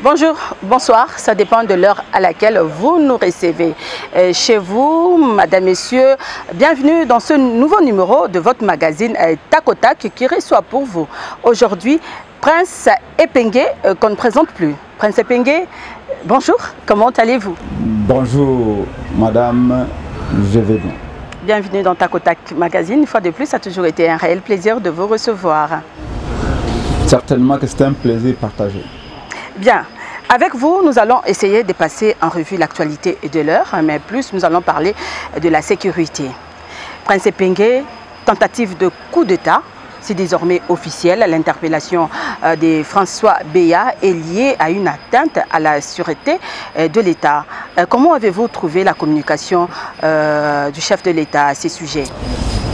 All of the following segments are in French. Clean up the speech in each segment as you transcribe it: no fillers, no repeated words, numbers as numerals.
Bonjour, bonsoir, ça dépend de l'heure à laquelle vous nous recevez. Chez vous, madame, messieurs, bienvenue dans ce nouveau numéro de votre magazine Tac au Tac qui reçoit pour vous aujourd'hui Prince Epengue qu'on ne présente plus. Prince Epengue, bonjour, comment allez-vous? Bonjour madame, je vais bien. Bienvenue dans Tac au Tac magazine. Une fois de plus, ça a toujours été un réel plaisir de vous recevoir. Certainement que c'est un plaisir partagé. Bien, avec vous, nous allons essayer de passer en revue l'actualité de l'heure, mais plus nous allons parler de la sécurité. Prince Epengue, tentative de coup d'État, c'est désormais officiel. L'interpellation de François Béat est liée à une atteinte à la sûreté de l'État. Comment avez-vous trouvé la communication du chef de l'État à ces sujets?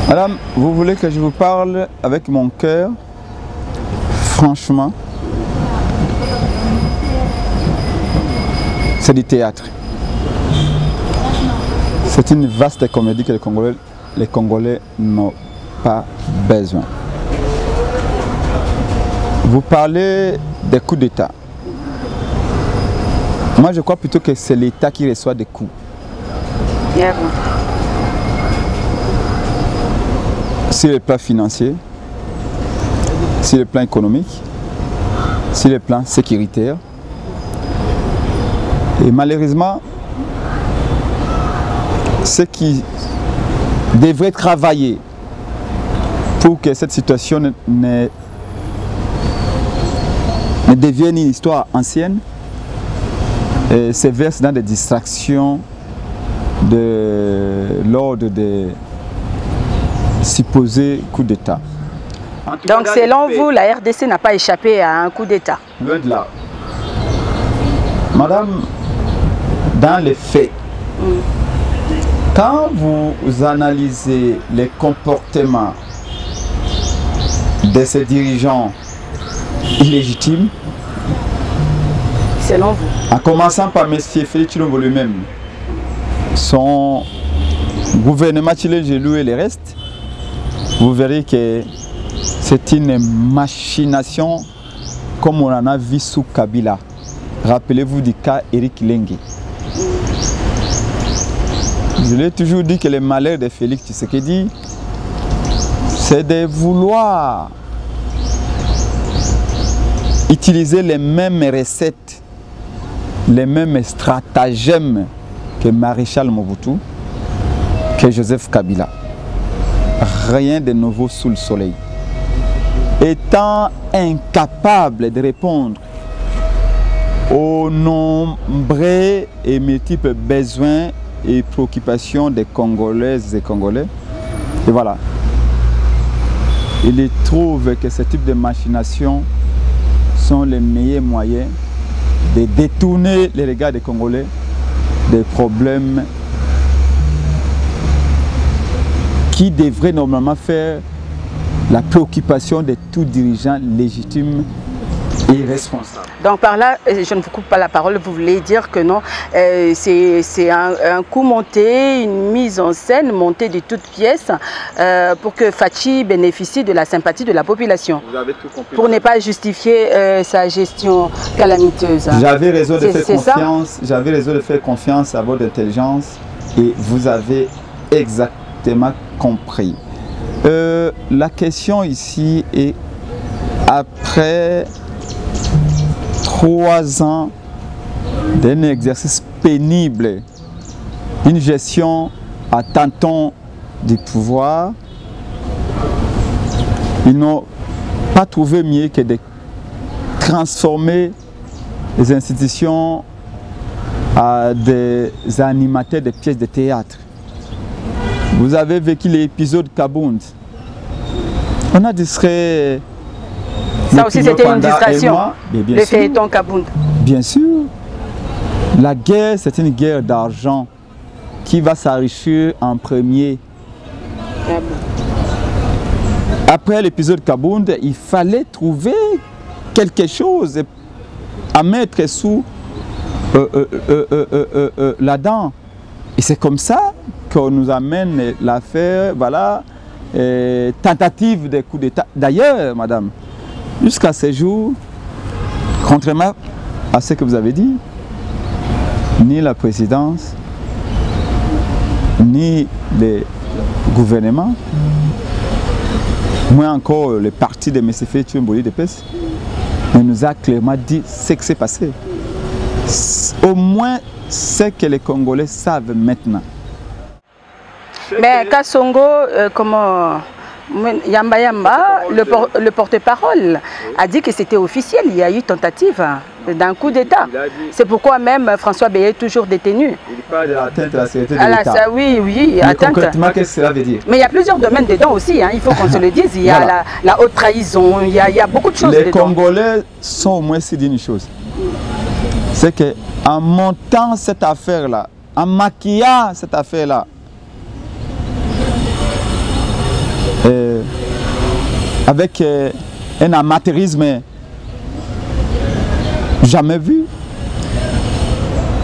Madame, vous voulez que je vous parle avec mon cœur? Franchement, c'est du théâtre. C'est une vaste comédie que les Congolais n'ont pas besoin. Vous parlez des coups d'État. Moi, je crois plutôt que c'est l'État qui reçoit des coups. Bien. Sur le plan financier, sur le plan économique, sur le plan sécuritaire. Et malheureusement, ceux qui devraient travailler pour que cette situation ne devienne une histoire ancienne se versent dans des distractions de l'ordre des supposés coups d'État. Donc selon vous, la RDC n'a pas échappé à un coup d'État? Loin de là. Madame, dans les faits, quand vous analysez les comportements de ces dirigeants illégitimes, selon vous, en commençant par M. Félix Tshilombo lui-même, son gouvernement Tshilombo et les restes, vous verrez que c'est une machination comme on en a vu sous Kabila. Rappelez-vous du cas Eric Lengue. Je l'ai toujours dit que le malheur de Félix Tshisekedi, c'est de vouloir utiliser les mêmes recettes, les mêmes stratagèmes que Maréchal Mobutu, que Joseph Kabila. Rien de nouveau sous le soleil. Étant incapable de répondre aux nombreux et multiples besoins et préoccupations des Congolaises et Congolais. Et voilà. Il trouve que ce type de machinations sont les meilleurs moyens de détourner les regards des Congolais des problèmes qui devraient normalement faire la préoccupation de tout dirigeant légitime et responsable. Donc par là, je ne vous coupe pas la parole, vous voulez dire que non, c'est un coup monté, une mise en scène montée de toutes pièces pour que Fachi bénéficie de la sympathie de la population. Vous avez tout compris. Pour ne pas justifier sa gestion calamiteuse. J'avais raison de faire confiance, j'avais raison de faire confiance à votre intelligence et vous avez exactement compris. La question ici est, après 3 ans d'un exercice pénible, une gestion à tâtons du pouvoir, ils n'ont pas trouvé mieux que de transformer les institutions à des animateurs de pièces de théâtre. Vous avez vécu l'épisode Kabound. On a distrait. Ça aussi c'était une distraction, le feuilleton Kabound. Bien sûr. La guerre, c'est une guerre d'argent. Qui va s'enrichir en premier? Après l'épisode Kabound, il fallait trouver quelque chose à mettre sous la dent. Et c'est comme ça qu'on nous amène l'affaire, voilà, tentative de coup d'État. D'ailleurs, madame, jusqu'à ce jour, contrairement à ce que vous avez dit, ni la présidence, ni les gouvernements, moins encore le parti de M. Félix Mboli de PES, ne nous a clairement dit ce qui s'est passé. Au moins ce que les Congolais savent maintenant. Mais Kassongo, comment Yamba Yamba, le porte-parole, a dit que c'était officiel, il y a eu tentative d'un coup d'État. C'est pourquoi même François Bélier est toujours détenu. Il parle de l'atteinte à la sécurité de l'État. Oui, oui, mais atteinte. Concrètement, qu'est-ce que cela veut dire? Mais il y a plusieurs domaines dedans aussi, hein, il faut qu'on se le dise. Il y a voilà. la haute trahison, il y a beaucoup de choses les dedans. Les Congolais sont au moins dit une chose. C'est qu'en montant cette affaire-là, en maquillant cette affaire-là, avec un amateurisme jamais vu,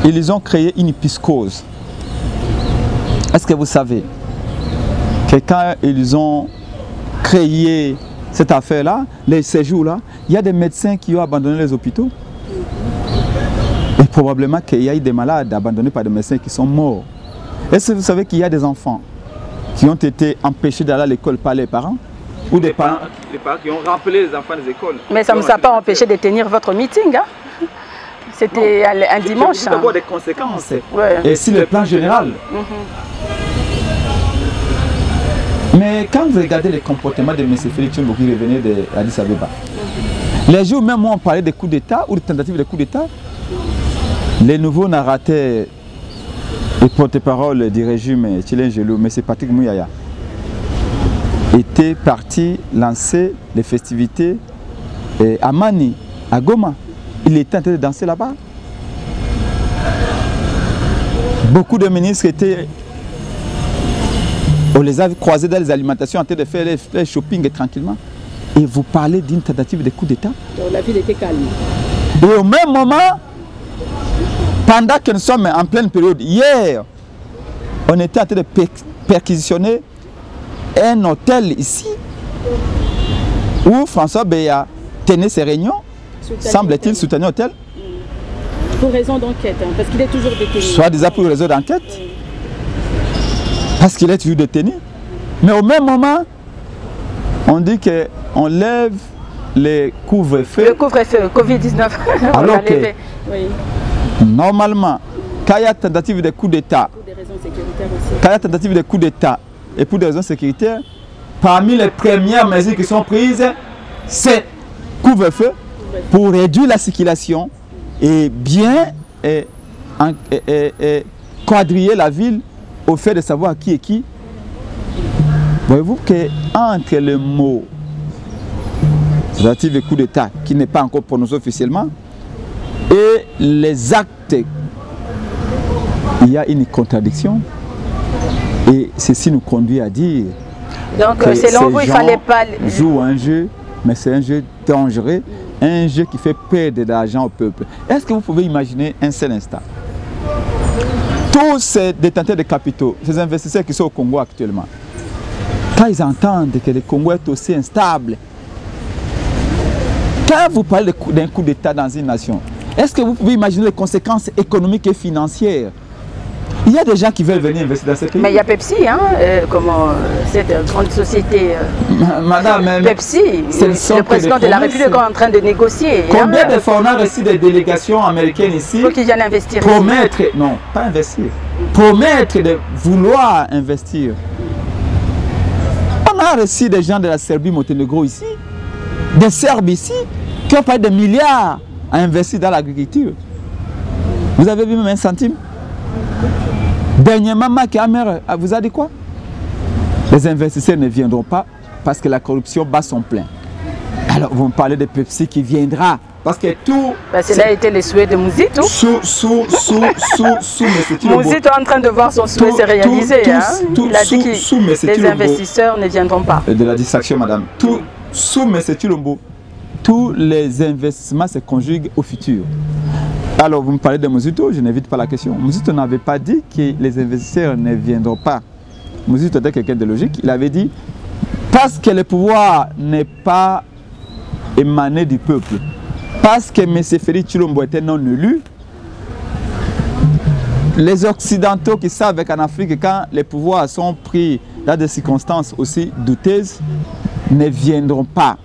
ils ont créé une psychose. Est-ce que vous savez que quand ils ont créé cette affaire-là, les séjours-là, il y a des médecins qui ont abandonné les hôpitaux? Et probablement qu'il y a eu des malades abandonnés par des médecins qui sont morts. Est-ce que vous savez qu'il y a des enfants qui ont été empêchés d'aller à l'école par les parents? Ou des parents qui ont rappelé les enfants des écoles? Mais ça ne nous a pas empêché de tenir votre meeting, hein? C'était un dimanche. Il y a d'abord des conséquences. Ouais. Et sur le plan général. Mais quand vous regardez les comportements de M. Félix Tshombo qui revenait d'Addis Abeba, les jours même où on parlait de coups d'État ou de tentatives de coups d'État, les nouveaux narrateurs et porte-parole du régime Tshilin Gelou, M. Patrick Mouyaya, étaient partis lancer les festivités à Mani, à Goma. Il était en train de danser là-bas. Beaucoup de ministres étaient... On les a croisés dans les alimentations en train de faire les shopping tranquillement. Et vous parlez d'une tentative de coup d'État. Donc la ville était calme. Et au même moment, pendant que nous sommes en pleine période, hier, on était en train de perquisitionner un hôtel ici où François Béya tenait ses réunions, semble-t-il soutenir l'hôtel. Pour raison d'enquête, hein, parce qu'il est toujours détenu. Soit déjà pour raison d'enquête, parce qu'il est toujours détenu. Mais au même moment, on dit qu'on lève les couvre-feux. Le couvre-feu, Covid-19. Alors que, oui. Normalement, quand il y a tentative de coup d'État, quand il y a tentative de coup d'État et pour des raisons sécuritaires, parmi les premières mesures qui sont prises, c'est couvre-feu pour réduire la circulation et bien quadriller la ville au fait de savoir qui est qui. Voyez-vous qu'entre le mot relatif de coup d'État, qui n'est pas encore prononcé officiellement, et les actes, il y a une contradiction. Et ceci nous conduit à dire donc, que selon vous, il ne fallait pas jouer un jeu, mais c'est un jeu dangereux, un jeu qui fait perdre de l'argent au peuple. Est-ce que vous pouvez imaginer un seul instant? Tous ces détenteurs de capitaux, ces investisseurs qui sont au Congo actuellement, quand ils entendent que le Congo est aussi instable, quand vous parlez d'un coup d'État dans une nation, est-ce que vous pouvez imaginer les conséquences économiques et financières? Il y a des gens qui veulent venir investir dans ce pays. Mais il y a Pepsi, hein, cette grande société. Madame, Pepsi, le président de la République est en train de négocier. Combien de fois on a reçu des délégations américaines ici pour qu'ils viennent investir? Promettre, non, pas investir, promettre de vouloir investir. On a reçu des gens de la Serbie-Monténégro ici, des Serbes ici, qui ont pas de milliards à investir dans l'agriculture. Vous avez vu même un centime? Dernièrement, Macky Amer vous a dit quoi? Les investisseurs ne viendront pas parce que la corruption bat son plein. Alors vous me parlez de Pepsi qui viendra parce que tout... Cela a été le souhait de Mouzito. Mouzito est en train de voir son souhait se réaliser. Il a dit que les investisseurs ne viendront pas. De la distraction, madame. Sous M. Tshilombo, tous les investissements se conjuguent au futur. Alors, vous me parlez de Mouzito, je n'évite pas la question. Mouzito n'avait pas dit que les investisseurs ne viendront pas. Mouzito était quelqu'un de logique. Il avait dit, parce que le pouvoir n'est pas émané du peuple, parce que M. Félix Tshilombo était non élu, les Occidentaux qui savent qu'en Afrique, quand les pouvoirs sont pris dans des circonstances aussi douteuses, ne viendront pas.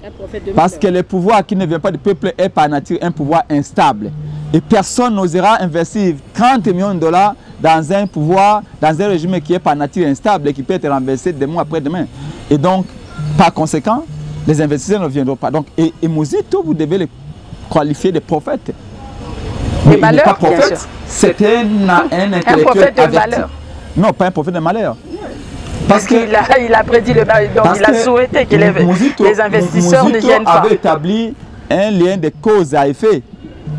Parce que le pouvoir qui ne vient pas du peuple est par nature un pouvoir instable. Et personne n'osera investir 30 millions de dollars dans un pouvoir, dans un régime qui est par nature instable et qui peut être renversé demain après-demain. Et donc, par conséquent, les investisseurs ne viendront pas. Donc, et Mozito, vous devez le qualifier de prophète. Mais il n'est pas prophète, c'est un intellectuel prophète de averti. malheur. Non, pas un prophète de malheur. Parce qu'il a prédit le mal, donc il a souhaité que les investisseurs ne viennent pas. Avait établi un lien de cause à effet.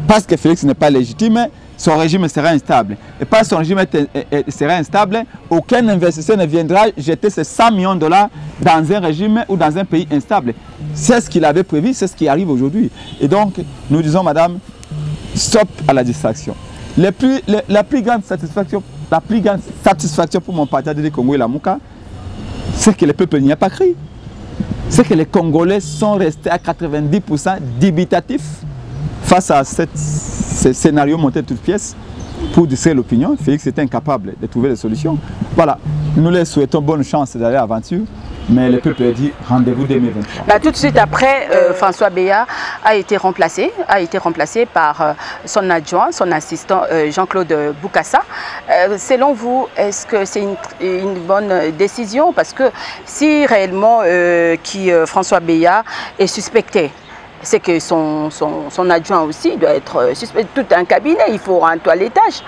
Parce que Félix n'est pas légitime, son régime sera instable. Et parce que son régime sera instable, aucun investisseur ne viendra jeter ses 100 millions de dollars dans un régime ou dans un pays instable. C'est ce qu'il avait prévu, c'est ce qui arrive aujourd'hui. Et donc, nous disons, madame, stop à la distraction. La plus grande satisfaction pour mon parti de Congo et la Mouka, c'est que le peuple n'y a pas cru. C'est que les Congolais sont restés à 90% dubitatifs face à ce scénario monté de toutes pièces pour distraire l'opinion. Félix était incapable de trouver des solutions. Voilà, nous les souhaitons bonne chance d'aller à l'aventure. Mais le peuple a dit rendez-vous 2023. Bah, tout de suite après, François Beya a été remplacé par son adjoint, son assistant Jean-Claude Boukassa. Selon vous, est-ce que c'est une bonne décision? Parce que si réellement François Beya est suspecté, c'est que son adjoint aussi doit être suspecté. Tout un cabinet, il faut un toilettage.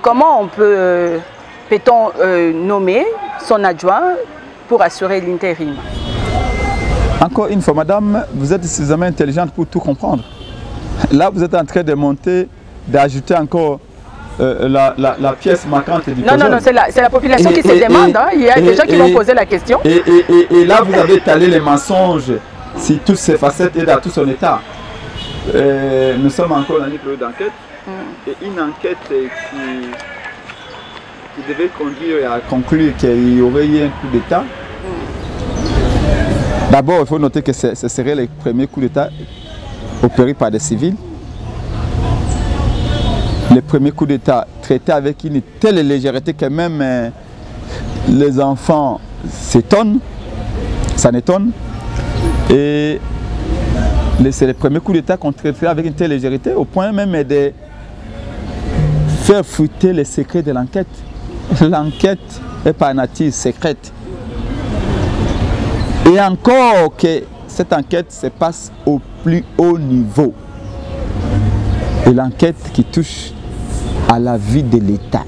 Comment peut-on nommer son adjoint pour assurer l'intérim? Encore une fois, madame, vous êtes suffisamment intelligente pour tout comprendre. Là, vous êtes en train de monter, d'ajouter encore la pièce manquante du puzzle. Non, c'est la population qui se demande. Il y a des gens qui vont poser la question. Et là, vous avez étalé les mensonges sur toutes ces facettes et dans tout son état. Nous sommes encore dans une période d'enquête. Et une enquête qui devait conduire à conclure qu'il y aurait eu un coup d'État. D'abord, il faut noter que ce serait le premier coup d'État opéré par des civils. Le premier coup d'État traité avec une telle légèreté que même les enfants s'étonnent, ça n'étonne. Et c'est le premier coup d'État qu'on traiterait avec une telle légèreté au point même de faire fuiter les secrets de l'enquête. L'enquête est par nature secrète. Et encore que cette enquête se passe au plus haut niveau. Et l'enquête qui touche à la vie de l'État.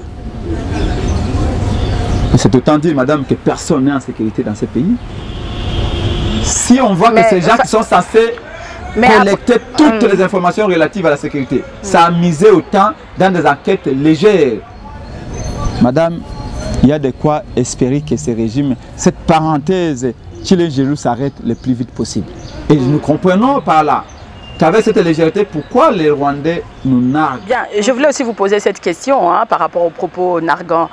C'est autant dire, madame, que personne n'est en sécurité dans ce pays. Si on voit que ces gens qui sont censés collecter toutes les informations relatives à la sécurité, ça a misé autant dans des enquêtes légères. Madame, il y a de quoi espérer que ce régime, cette parenthèse Tshilombo s'arrête le plus vite possible. Et nous comprenons par là qu'avec cette légèreté, pourquoi les Rwandais nous narguent? Bien, je voulais aussi vous poser cette question par rapport aux propos narguants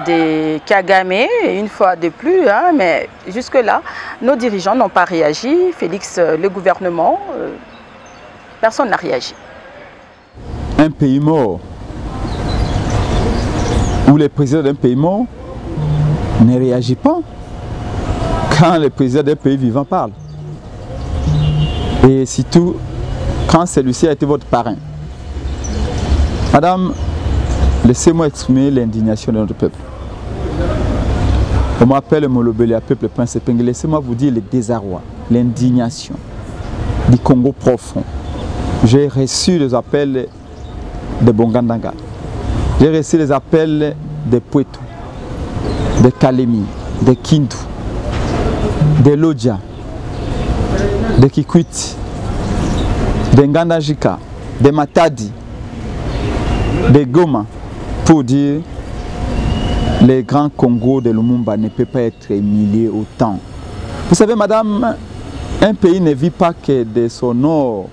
des Kagame, une fois de plus, mais jusque-là, nos dirigeants n'ont pas réagi. Félix, le gouvernement, personne n'a réagi. Un pays mort, où le président d'un pays mort ne réagit pas quand le président d'un pays vivant parle. Et surtout, quand celui-ci a été votre parrain. Madame, laissez-moi exprimer l'indignation de notre peuple. On m'appelle Molobeli à peuple Prince Epenge. Laissez-moi vous dire le désarroi, l'indignation du Congo profond. J'ai reçu les appels de Bongandanga. J'ai reçu les appels de Poitou, de Kalemi, de Kindu, de Lodja, de Kikwiti, de Ngandajika, de Matadi, de Goma, pour dire les grands Congo de Lumumba ne peut pas être humilié autant. Vous savez, madame, un pays ne vit pas que de son or,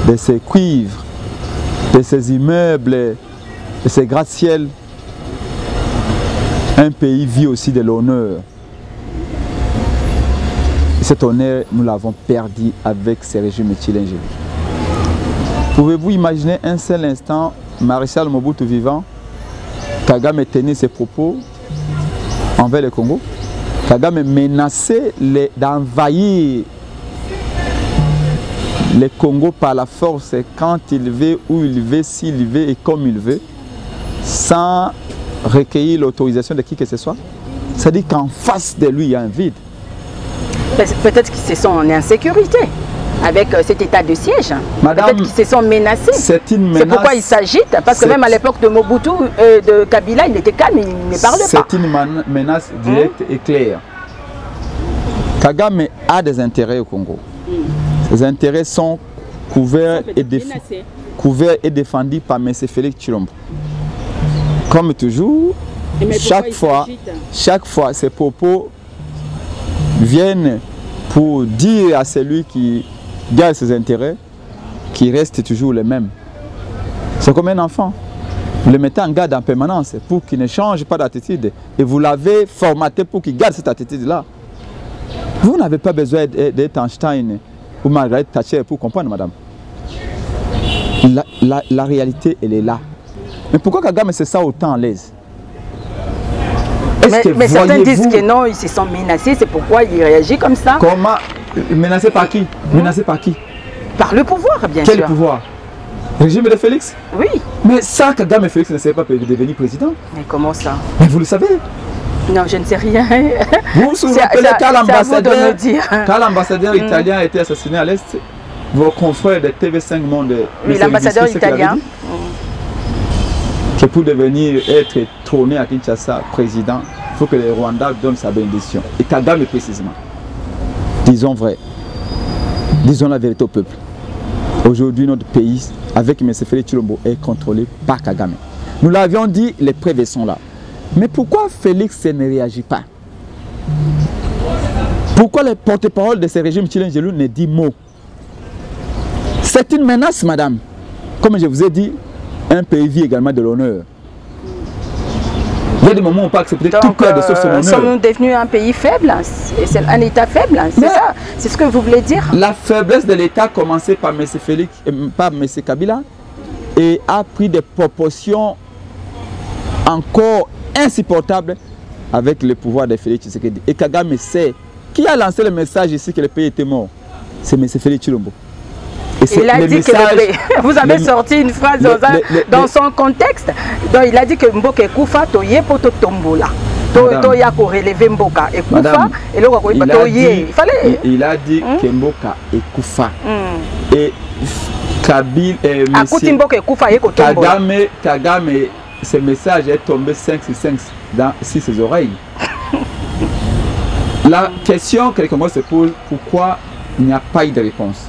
de ses cuivres, de ses immeubles, de ses gratte-ciels. Un pays vit aussi de l'honneur. Cet honneur, nous l'avons perdu avec ce régime Tshilombo. Pouvez-vous imaginer un seul instant Maréchal Mobutu vivant, Kagame tenir ses propos envers le Congo? Kagame menaçait d'envahir le Congo par la force quand il veut, où il veut, s'il veut et comme il veut, sans recueillir l'autorisation de qui que ce soit. C'est-à-dire qu'en face de lui, il y a un vide. Peut-être qu'ils se sont en insécurité avec cet état de siège. Peut-être qu'ils se sont menacés. C'est une menace. C'est pourquoi ils s'agitent. Parce que même à l'époque de Mobutu, de Kabila, il était calme, il ne parlait pas. C'est une menace directe et claire. Kagame a des intérêts au Congo. Ces intérêts sont couverts et défendus par M. Félix Tshilombo. Comme toujours, chaque fois, ces propos viennent pour dire à celui qui garde ses intérêts qu'il reste toujours le même. C'est comme un enfant. Vous le mettez en garde en permanence pour qu'il ne change pas d'attitude. Et vous l'avez formaté pour qu'il garde cette attitude-là. Vous n'avez pas besoin d'être Einstein ou Margaret Thatcher pour comprendre, madame. La réalité, elle est là. Mais pourquoi Kagame se sent autant à l'aise? Mais certains disent que non, ils se sont menacés, c'est pourquoi il réagit comme ça. Comment? Menacé par qui? Menacé par qui? Par le pouvoir, bien sûr. Quel pouvoir? Le régime de Félix? Oui. Mais ça, Kagame et Félix ne savaient pas devenir président. Mais comment ça? Mais vous le savez? Non, je ne sais rien. Vous vous rappelez quand l'ambassadeur Mm. italien a été assassiné à l'Est, vos confrères de TV5 Monde, oui, l'ambassadeur italien, que pour devenir être trôné à Kinshasa président, il faut que le Rwanda donne sa bénédiction. Et Kagame précisément. Disons vrai. Disons la vérité au peuple. Aujourd'hui, notre pays, avec M. Félix Tshilombo, est contrôlé par Kagame. Nous l'avions dit, les preuves sont là. Mais pourquoi Félix ne réagit pas? Pourquoi le porte-parole de ce régime Tshilombo ne dit mot? C'est une menace, madame. Comme je vous ai dit, un pays vit également de l'honneur. Il y a des moments où on peut accepter tout cœur de sauver son honneur. Sommes-nous devenus un pays faible? C'est un État faible? C'est ça? C'est ce que vous voulez dire? La faiblesse de l'État a commencé par M. Félix, par M. Kabila, et a pris des proportions encore insupportables avec le pouvoir de Félix Tshisekedi. Et Kagame sait qui a lancé le message ici que le pays était mort. C'est M. Félix Tshilombo. Il a dit que vous avez sorti une phrase dans son contexte. Donc il a dit que Mboka Ekufa toye poto tombola. Toya ko relever Mboka Ekufa et le ko toye. Il a dit que Mboka Ekufa. Et Kabila Kagame, ce message est tombé 5 sur 5 dans ses oreilles. La question que les Congolais se posent, pourquoi il n'y a pas eu de réponse?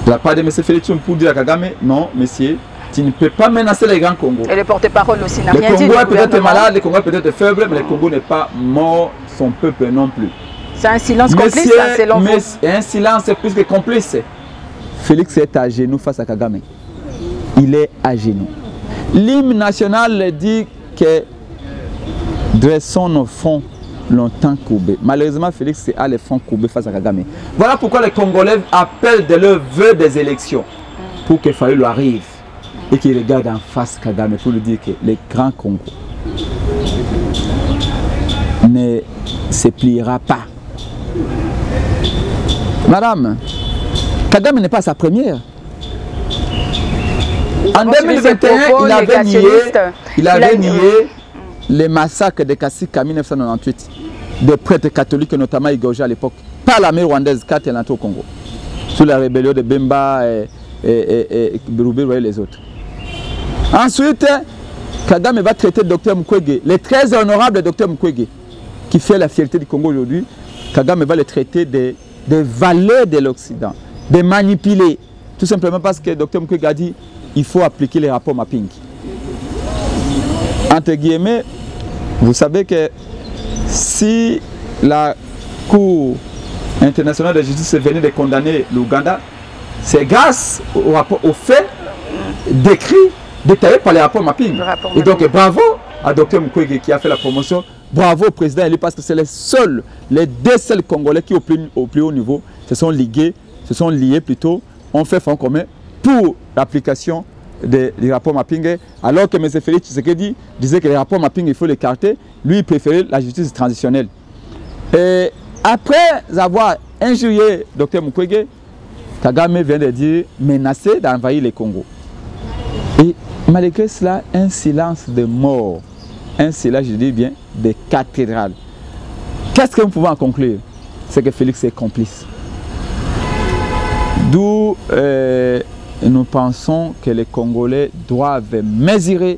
De la part de M. Félix Tshilombo pour dire à Kagame, non, monsieur, tu ne peux pas menacer les grands Congo. Et le porte-parole aussi n'a rien dit. Le Congo est peut-être malade, le Congo est peut-être faible, mais le Congo n'est pas mort, son peuple non plus. C'est un silence complice, selon vous? Un silence plus que complice. Félix est à genoux face à Kagame. Il est à genoux. L'hymne national dit que dressons nos fronts longtemps courbés. Malheureusement, Félix a les fronts courbés face à Kagame. Voilà pourquoi les Congolais appellent de leur vœu des élections pour que Fayulu arrive et qu'il regarde en face Kagame pour lui dire que le grand Congo ne se pliera pas. Madame, Kagame n'est pas sa première. En 2021, il avait nié les massacres de Kasika en 1998, de prêtres catholiques, notamment égorgés à l'époque, par l'armée rwandaise quand elle entre au Congo, sous la rébellion de Bemba et Berubero et les autres. Ensuite, Kagame va traiter Dr Mukwege, le très honorable Dr Mukwege, qui fait la fierté du Congo aujourd'hui. Kagame va le traiter des valeurs de l'Occident, de manipuler, tout simplement parce que Dr Mukwege a dit il faut appliquer les rapports mapping. Entre guillemets, vous savez que si la Cour internationale de justice venait de condamner l'Ouganda, c'est grâce au fait décrit, détaillé par les rapports mapping. Et donc bravo à Dr Mukwege qui a fait la promotion, bravo au président élu parce que c'est les deux seuls Congolais qui au plus haut niveau se sont liés plutôt, ont fait front commun pour l'application du rapport Mapping, alors que M. Félix Tshisekedi disait que les rapports Mapping, il faut l'écarter. Lui, il préférait la justice transitionnelle. Et après avoir injurié Dr Mukwege, Kagame vient de dire menacé d'envahir le Congo. Et malgré cela, un silence de mort, un silence, je dis bien, de cathédrale. Qu'est-ce que nous pouvons en conclure? C'est que Félix est complice. D'où nous pensons que les Congolais doivent mesurer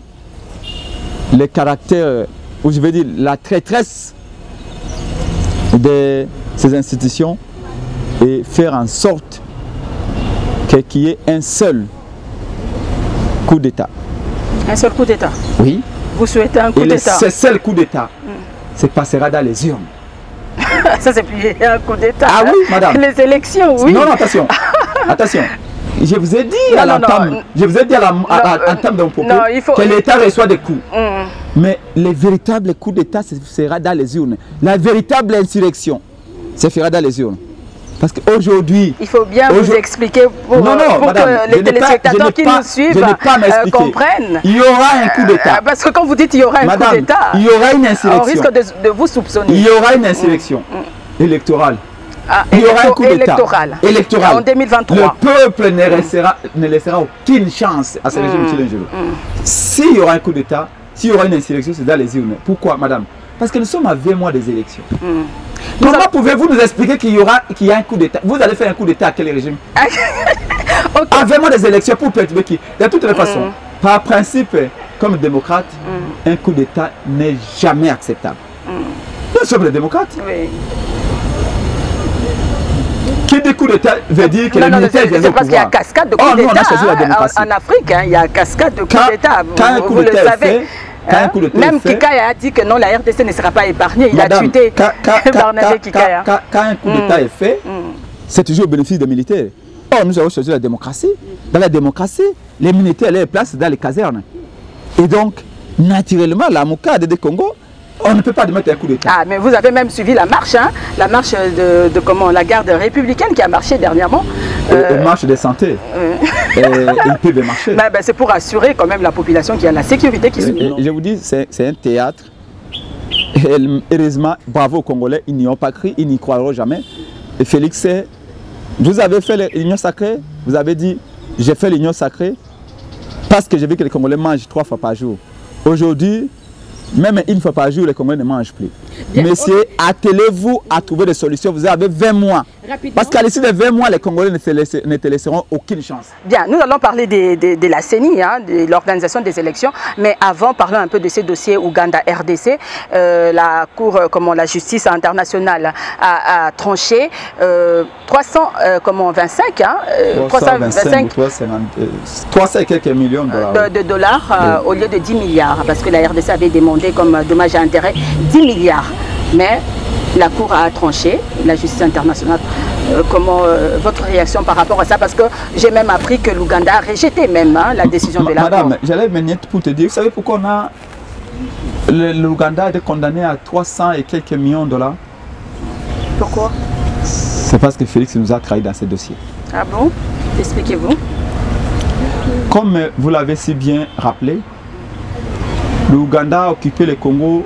le caractère, ou je veux dire la traîtresse de ces institutions et faire en sorte qu'il y ait un seul coup d'État. Un seul coup d'État? Oui. Vous souhaitez un coup d'État? Ce seul coup d'État se passera dans les urnes. Ça, c'est plus un coup d'État. Ah oui, madame. Les élections, oui. Non, non, attention. Attention. Je vous ai dit à l'entame, je vous ai dit à l'entame de mon propos que l'État reçoit des coups. Mais les véritables coups d'État se fera dans les urnes. La véritable insurrection se fera dans les urnes. Parce qu'aujourd'hui... Il faut bien vous expliquer pour, madame, que les téléspectateurs qui nous suivent comprennent. Il y aura un coup d'État. Parce que quand vous dites qu'il y aura un coup d'État, il y aura une insurrection. On risque de vous soupçonner. Il y aura une insurrection électorale. Il y aura un coup d'État électoral. En 2023. Le peuple ne laissera aucune chance à ce régime chilien. S'il y aura un coup d'État, s'il y aura une insurrection, c'est dans les urnes. Pourquoi, madame? Parce que nous sommes à 20 mois des élections. Comment pouvez-vous nous expliquer qu'il y a un coup d'État? Vous allez faire un coup d'État à quel régime? À 20 mois des élections pour perturber qui? De toutes les façons, par principe, comme démocrate, un coup d'État n'est jamais acceptable. Nous sommes les démocrates. Oui. Qui dit coup d'État veut dire que les militaires viennent au pouvoir. C'est parce qu'il y a cascade de coups d'État en Afrique. Il y a cascade de coups d'État. Vous le savez. Même Kikaya a dit que non, la RDC ne sera pas épargnée. Il a tweeté Barnabé Kikaya. Quand un coup d'État est fait, c'est toujours au bénéfice des militaires. Or, nous avons choisi la démocratie. Dans la démocratie, les militaires les placent dans les casernes. Et donc, naturellement, la Mokade de Congo, on ne peut pas mettre un coup d'État. Ah, mais vous avez même suivi la marche, la marche de comment, la garde républicaine qui a marché dernièrement. Une marche de santé. Ils peuvent marcher. C'est pour assurer quand même la population qu'il y a la sécurité qui se met. Je vous dis, c'est un théâtre. Et heureusement, bravo aux Congolais, ils n'y ont pas cru, ils n'y croiront jamais. Et Félix, vous avez fait l'union sacrée, vous avez dit, j'ai fait l'union sacrée parce que j'ai vu que les Congolais mangent 3 fois par jour. Aujourd'hui, même une fois par jour, les Congolais ne mangent plus. Bien, messieurs, attelez-vous à trouver des solutions. Vous avez 20 mois. Rapidement. Parce qu'à l'issue de 20 mois, les Congolais ne te laisseront aucune chance. Bien, nous allons parler de la CENI, de l'organisation des élections. Mais avant, parlons un peu de ces dossiers Ouganda-RDC. La Cour, la justice internationale a tranché 325 et quelques millions de dollars au lieu de 10 milliards. Parce que la RDC avait demandé comme dommage à intérêt 10 milliards. Mais la Cour a tranché, la justice internationale. Comment votre réaction par rapport à ça? Parce que j'ai même appris que l'Ouganda a rejeté même la décision de la Cour. Madame, j'allais venir pour te dire, vous savez pourquoi l'Ouganda a été condamné à 300 et quelques millions de dollars? Pourquoi? C'est parce que Félix nous a trahi dans ce dossier. Ah bon? Expliquez-vous. Comme vous l'avez si bien rappelé, l'Ouganda a occupé le Congo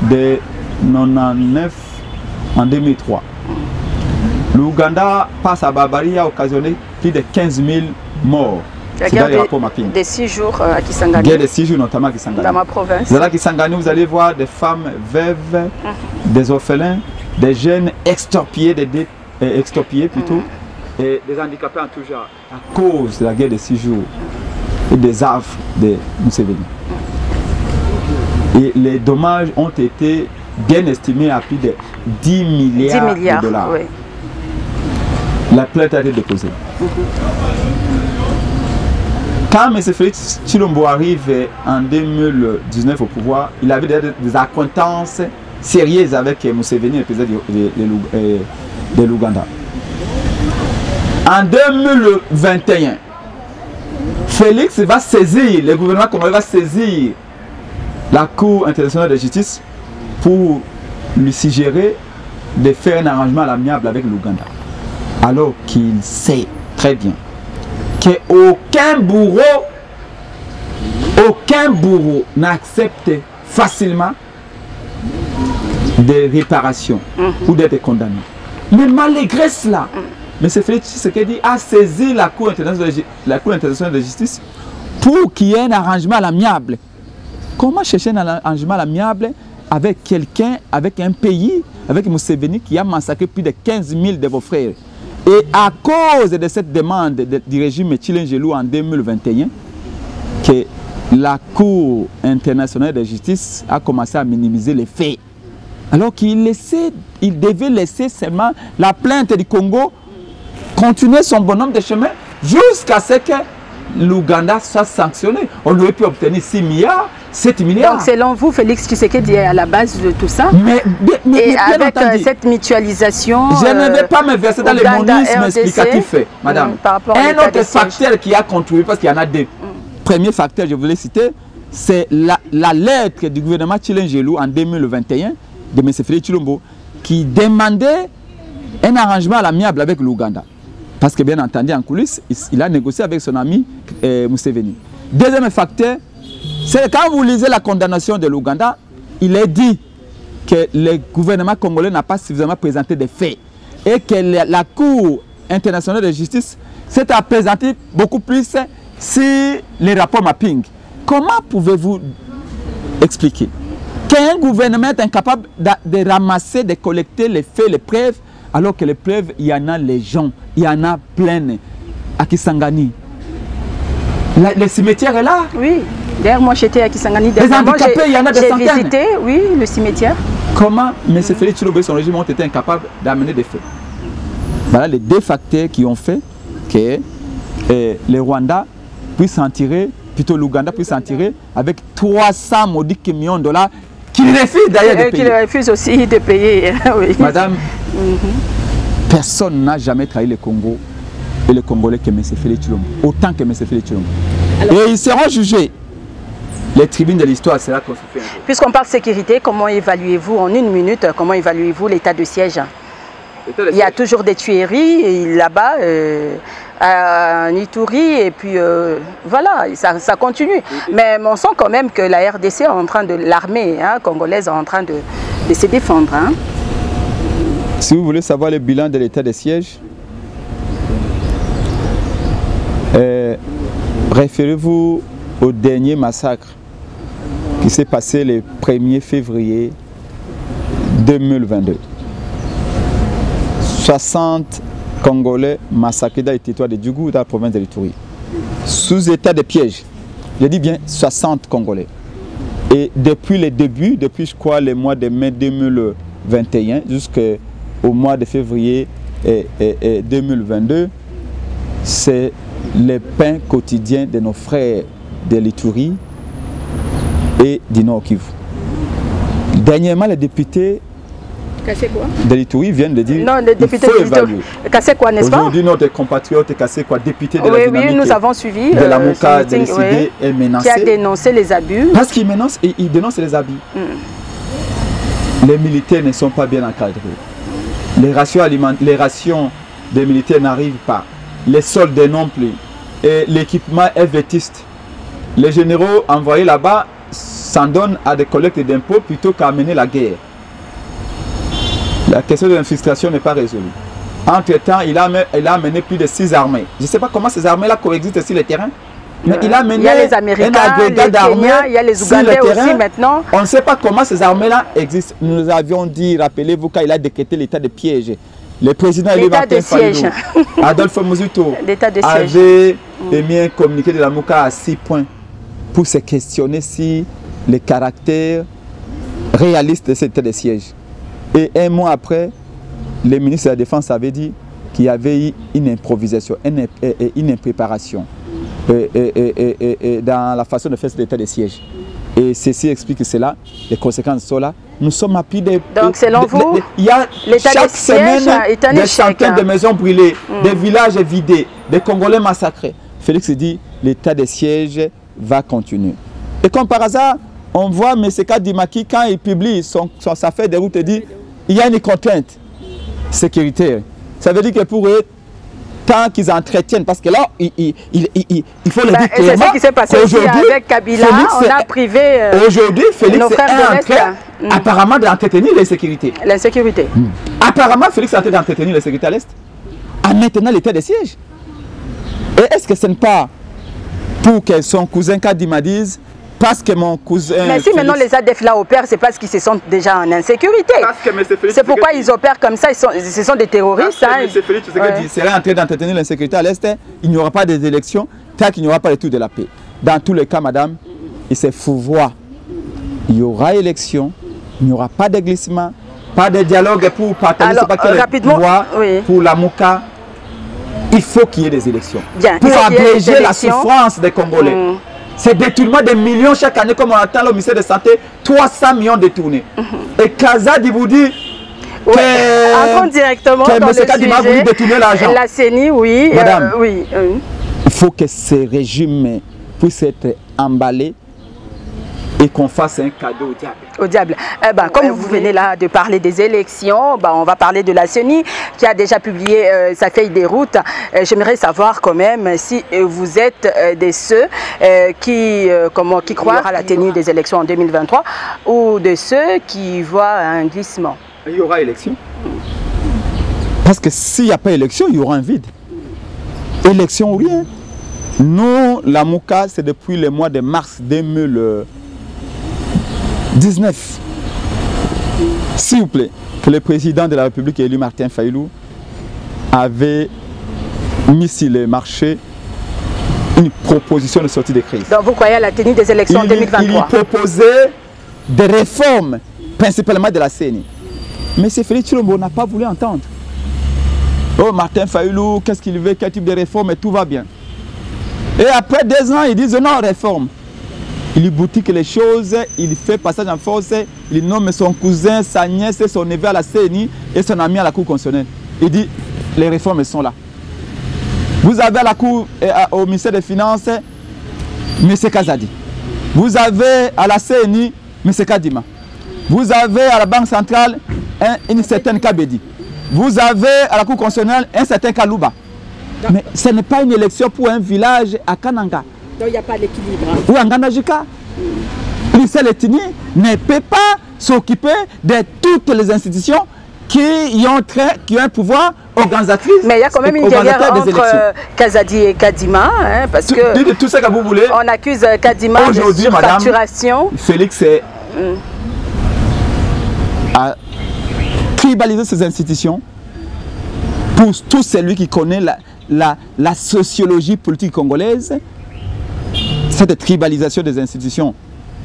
de 1999 en 2003. L'Ouganda, par sa barbarie, a occasionné plus de 15 000 morts. La guerre des 6 jours à Kisangani. Guerre des 6 jours, notamment à Kisangani. Dans ma province. Dans la Kisangani, vous allez voir des femmes veuves, des orphelins, des jeunes extorpillés, plutôt, et des handicapés en tout genre, à cause de la guerre des 6 jours et des affres de Museveni. Et les dommages ont été bien estimés à plus de 10 milliards de dollars. Oui. La plainte a été déposée. Quand M. Félix Tshilombo arrive en 2019 au pouvoir, il avait des acquaintances sérieuses avec Museveni, le président de l'Ouganda. En 2021, Félix va saisir, le gouvernement congolais va saisir la Cour internationale de justice pour lui suggérer de faire un arrangement à l'amiable avec l'Ouganda. Alors qu'il sait très bien qu'aucun bourreau n'accepte facilement des réparations ou d'être condamné. Mais malgré cela, M. Félix Tshisekedi a saisi la Cour internationale de justice pour qu'il y ait un arrangement à l'amiable. Comment chercher un arrangement à l'amiable avec quelqu'un, avec un pays, avec Museveni qui a massacré plus de 15 000 de vos frères? Et à cause de cette demande du régime Tshilingelo en 2021, que la Cour internationale de justice a commencé à minimiser les faits. Alors qu'il devait laisser seulement la plainte du Congo continuer son bonhomme de chemin jusqu'à ce que l'Ouganda soit sanctionné. On aurait pu obtenir 6 milliards, 7 milliards. Donc selon vous, Félix Tshisekedi est à la base de tout ça. Et avec cette mutualisation... Je ne vais pas me verser dans les monismes explicatifs, madame. Un autre facteur qui a contribué, parce qu'il y en a deux. Premier facteur, je voulais citer, c'est la lettre du gouvernement Tshilingelo en 2021 de M. Félix Tshilombo qui demandait un arrangement à l'amiable avec l'Ouganda. Parce que bien entendu, en coulisses, il a négocié avec son ami Museveni. Deuxième facteur, c'est quand vous lisez la condamnation de l'Ouganda, il est dit que le gouvernement congolais n'a pas suffisamment présenté des faits et que la Cour internationale de justice s'est présentée beaucoup plus sur les rapports mapping. Comment pouvez-vous expliquer qu'un gouvernement est incapable de ramasser, de collecter les faits, les preuves, alors que les preuves, il y en a les gens, il y en a plein à Kisangani. Le cimetière est là. Oui, d'ailleurs moi j'étais à Kisangani. Les handicapés, il y en a des centaines. J'ai visité, oui, le cimetière. Comment M. Félix Tshilombo et son régime ont été incapables d'amener des faits? Voilà les deux facteurs qui ont fait que le Rwanda puisse en tirer, plutôt l'Ouganda puisse en tirer avec 300 maudits millions de dollars qu'il refuse d'ailleurs de payer. Qu'il refuse aussi de payer. Oui. Madame, personne n'a jamais trahi le Congo et les Congolais que M. Félix Tshilombo, autant que M. Félix Tshilombo. Et ils seront jugés. Les tribunes de l'histoire, c'est là qu'on se fait. Puisqu'on parle de sécurité, comment évaluez-vous en une minute, comment évaluez-vous l'état de siège? Il y a toujours des tueries là-bas, à Ituri, et puis voilà, ça continue. Mais on sent quand même que la RDC est en train de, l'armée congolaise est en train de se défendre. Hein. Si vous voulez savoir le bilan de l'état de siège, référez-vous au dernier massacre qui s'est passé le 1er février 2022. 60 Congolais massacrés dans le territoire de Djougou, dans la province de l'Ituri. Sous état de piège. Je dis bien 60 Congolais. Et depuis le début, depuis je crois le mois de mai 2021 jusqu'au mois de février 2022, c'est le pain quotidien de nos frères de l'Ituri et du Nord Kivu. Dernièrement, les députés de l'Ituri viennent de dire qu'il faut évaluer. Kassekwa, n'est-ce pas? Aujourd'hui, notre compatriote Kassekwa, député de la dynamique, oui, nous avons suivi de la MOCA, a décidé et menacé. Qui a dénoncé les abus. Parce qu'il dénonce les abus. Les militaires ne sont pas bien encadrés. Les rations des militaires n'arrivent pas. Les soldes non plus. Et l'équipement est vétuste. Les généraux envoyés là-bas s'en donnent à des collectes d'impôts plutôt qu'à mener la guerre. La question de l'infiltration n'est pas résolue. Entre-temps, il a amené plus de 6 armées. Je ne sais pas comment ces armées-là coexistent sur le terrain. Mais il a amené il y a les Américains, un agrégat d'armées. Il y a les Ougandais aussi maintenant. On ne sait pas comment ces armées-là existent. Nous avions dit, rappelez-vous, quand il a décrété l'état de piège, le président Martin Fayulu, Adolphe Muzuto, avait émis un communiqué de la MOCA à 6 points pour se questionner si le caractère réaliste de cet état de siège. Et un mois après, le ministre de la Défense avait dit qu'il y avait eu une improvisation, une impréparation dans la façon de faire cet état de siège. Et ceci explique cela, les conséquences sont là. Nous sommes à plus de... Donc selon vous, il y a chaque semaine des centaines de maisons brûlées, des villages vidés, des Congolais massacrés. Félix dit, l'état de siège va continuer. Et comme par hasard, on voit M. Kadimaki, quand il publie sa feuille de route, il dit il y a une contrainte sécuritaire. Ça veut dire que pour eux, tant qu'ils entretiennent, parce que là, il faut le dire clairement. C'est ce qui s'est passé aussi avec Kabila, on a privé aujourd'hui, Félix est en train apparemment d'entretenir l'insécurité. L'insécurité. Apparemment, Félix est en train d'entretenir l'insécurité à l'Est, en maintenant l'état de siège. Et est-ce que ce n'est pas pour que son cousin Kadima dise, parce que mon cousin... Mais si maintenant les ADF là opèrent, c'est parce qu'ils se sentent déjà en insécurité. C'est pourquoi ils opèrent comme ça, ce sont des terroristes. Parce que M. Félix Tshisekedi serait en train d'entretenir l'insécurité à l'Est, il n'y aura pas des élections, tant qu'il n'y aura pas le tout de la paix. Dans tous les cas, madame, il se faut voir, il y aura élection, il n'y aura pas de glissement, pas de dialogue pour partager rapidement, pour la Mouka. Il faut qu'il y ait des élections. Bien, pour abréger la souffrance des Congolais. C'est détournement de millions chaque année, comme on entend le ministère de la Santé, 300 millions détournés. Et Kazadi vous dit entrons directement dans le sujet. Détourner l'argent. La CENI, oui. Madame, il faut que ce régime puisse être emballé et qu'on fasse un cadeau au diable. Au diable. Comme vous venez là de parler des élections, on va parler de la CENI qui a déjà publié sa feuille des routes. J'aimerais savoir quand même si vous êtes de ceux qui croient à la tenue des élections en 2023 ou de ceux qui voient un glissement. Il y aura élection. Parce que s'il n'y a pas élection, il y aura un vide. Élection ou rien. Nous, la Mouka, c'est depuis le mois de mars 2019. S'il vous plaît, que le président de la République élu Martin Fayulu avait mis sur le marché une proposition de sortie de crise. Donc vous croyez à la tenue des élections en 2023? Il proposait des réformes, principalement de la CENI. Mais c'est Félix Tshilombo n'a pas voulu entendre. Oh, Martin Fayulu, qu'est-ce qu'il veut, quel type de réforme, et tout va bien. Et après 2 ans, ils disent non, réforme. Il boutique les choses, il fait passage en force, il nomme son cousin, sa nièce et son neveu à la CENI et son ami à la Cour constitutionnelle. Il dit, les réformes sont là. Vous avez à la Cour, au ministère des Finances, M. Kazadi. Vous avez à la CENI, M. Kadima. Vous avez à la Banque centrale, une certaine Kabedi. Vous avez à la Cour constitutionnelle, un certain Kalouba. Mais ce n'est pas une élection pour un village à Kananga. Donc il n'y a pas d'équilibre. Ou en Gandajika. L'Issel Letini ne peut pas s'occuper de toutes les institutions qui ont un pouvoir organisatrice. Mais il y a quand même une guerre entre Kazadi et Kadima. Parce que tout ce que vous voulez. On accuse Kadima de surfacturation. Félix a tribalisé ces institutions pour tout celui qui connaît la sociologie politique congolaise. Cette tribalisation des institutions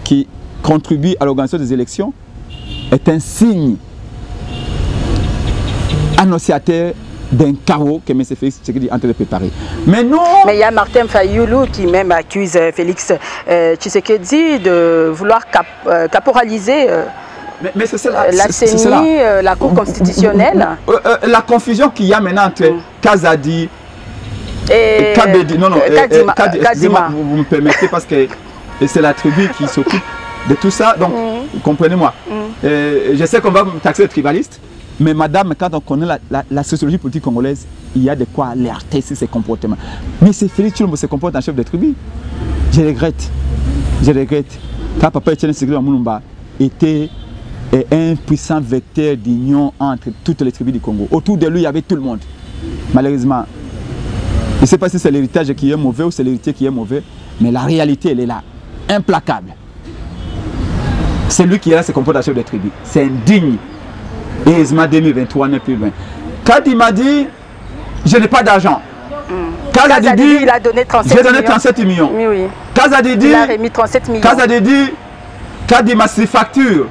qui contribue à l'organisation des élections est un signe annonciateur d'un chaos que M. Félix Tshisekedi est en train de préparer. Mais non. Mais il y a Martin Fayulu qui même accuse Félix Tshisekedi de vouloir caporaliser mais c'est cela, la CENI, la Cour constitutionnelle. La confusion qu'il y a maintenant entre Kazadi et Kabedi, Kadima. Vous me permettez parce que c'est la tribu qui s'occupe de tout ça, donc comprenez-moi. Je sais qu'on va me taxer de tribaliste, mais madame, quand on connaît la sociologie politique congolaise, il y a de quoi alerter sur ces comportements. Mais c'est Félix Tshilombo se comporte en chef de tribu. Je regrette. Quand Papa Etienne Tshisekedi Mulumba était un puissant vecteur d'union entre toutes les tribus du Congo. Autour de lui, il y avait tout le monde. Malheureusement, je ne sais pas si c'est l'héritage qui est mauvais ou c'est l'héritier qui est mauvais, mais la réalité, elle est là, implacable. C'est lui qui est là, se comporte en chef de tribu. C'est indigne. Et Esma 2023 n'est plus loin. Kadima dit, je n'ai pas d'argent. Kazadi dit, il a donné 37 j'ai donné 37 millions. Oui. Kazadi dit, il a remis 37 millions. Kazadi dit, Kadima c'est facture.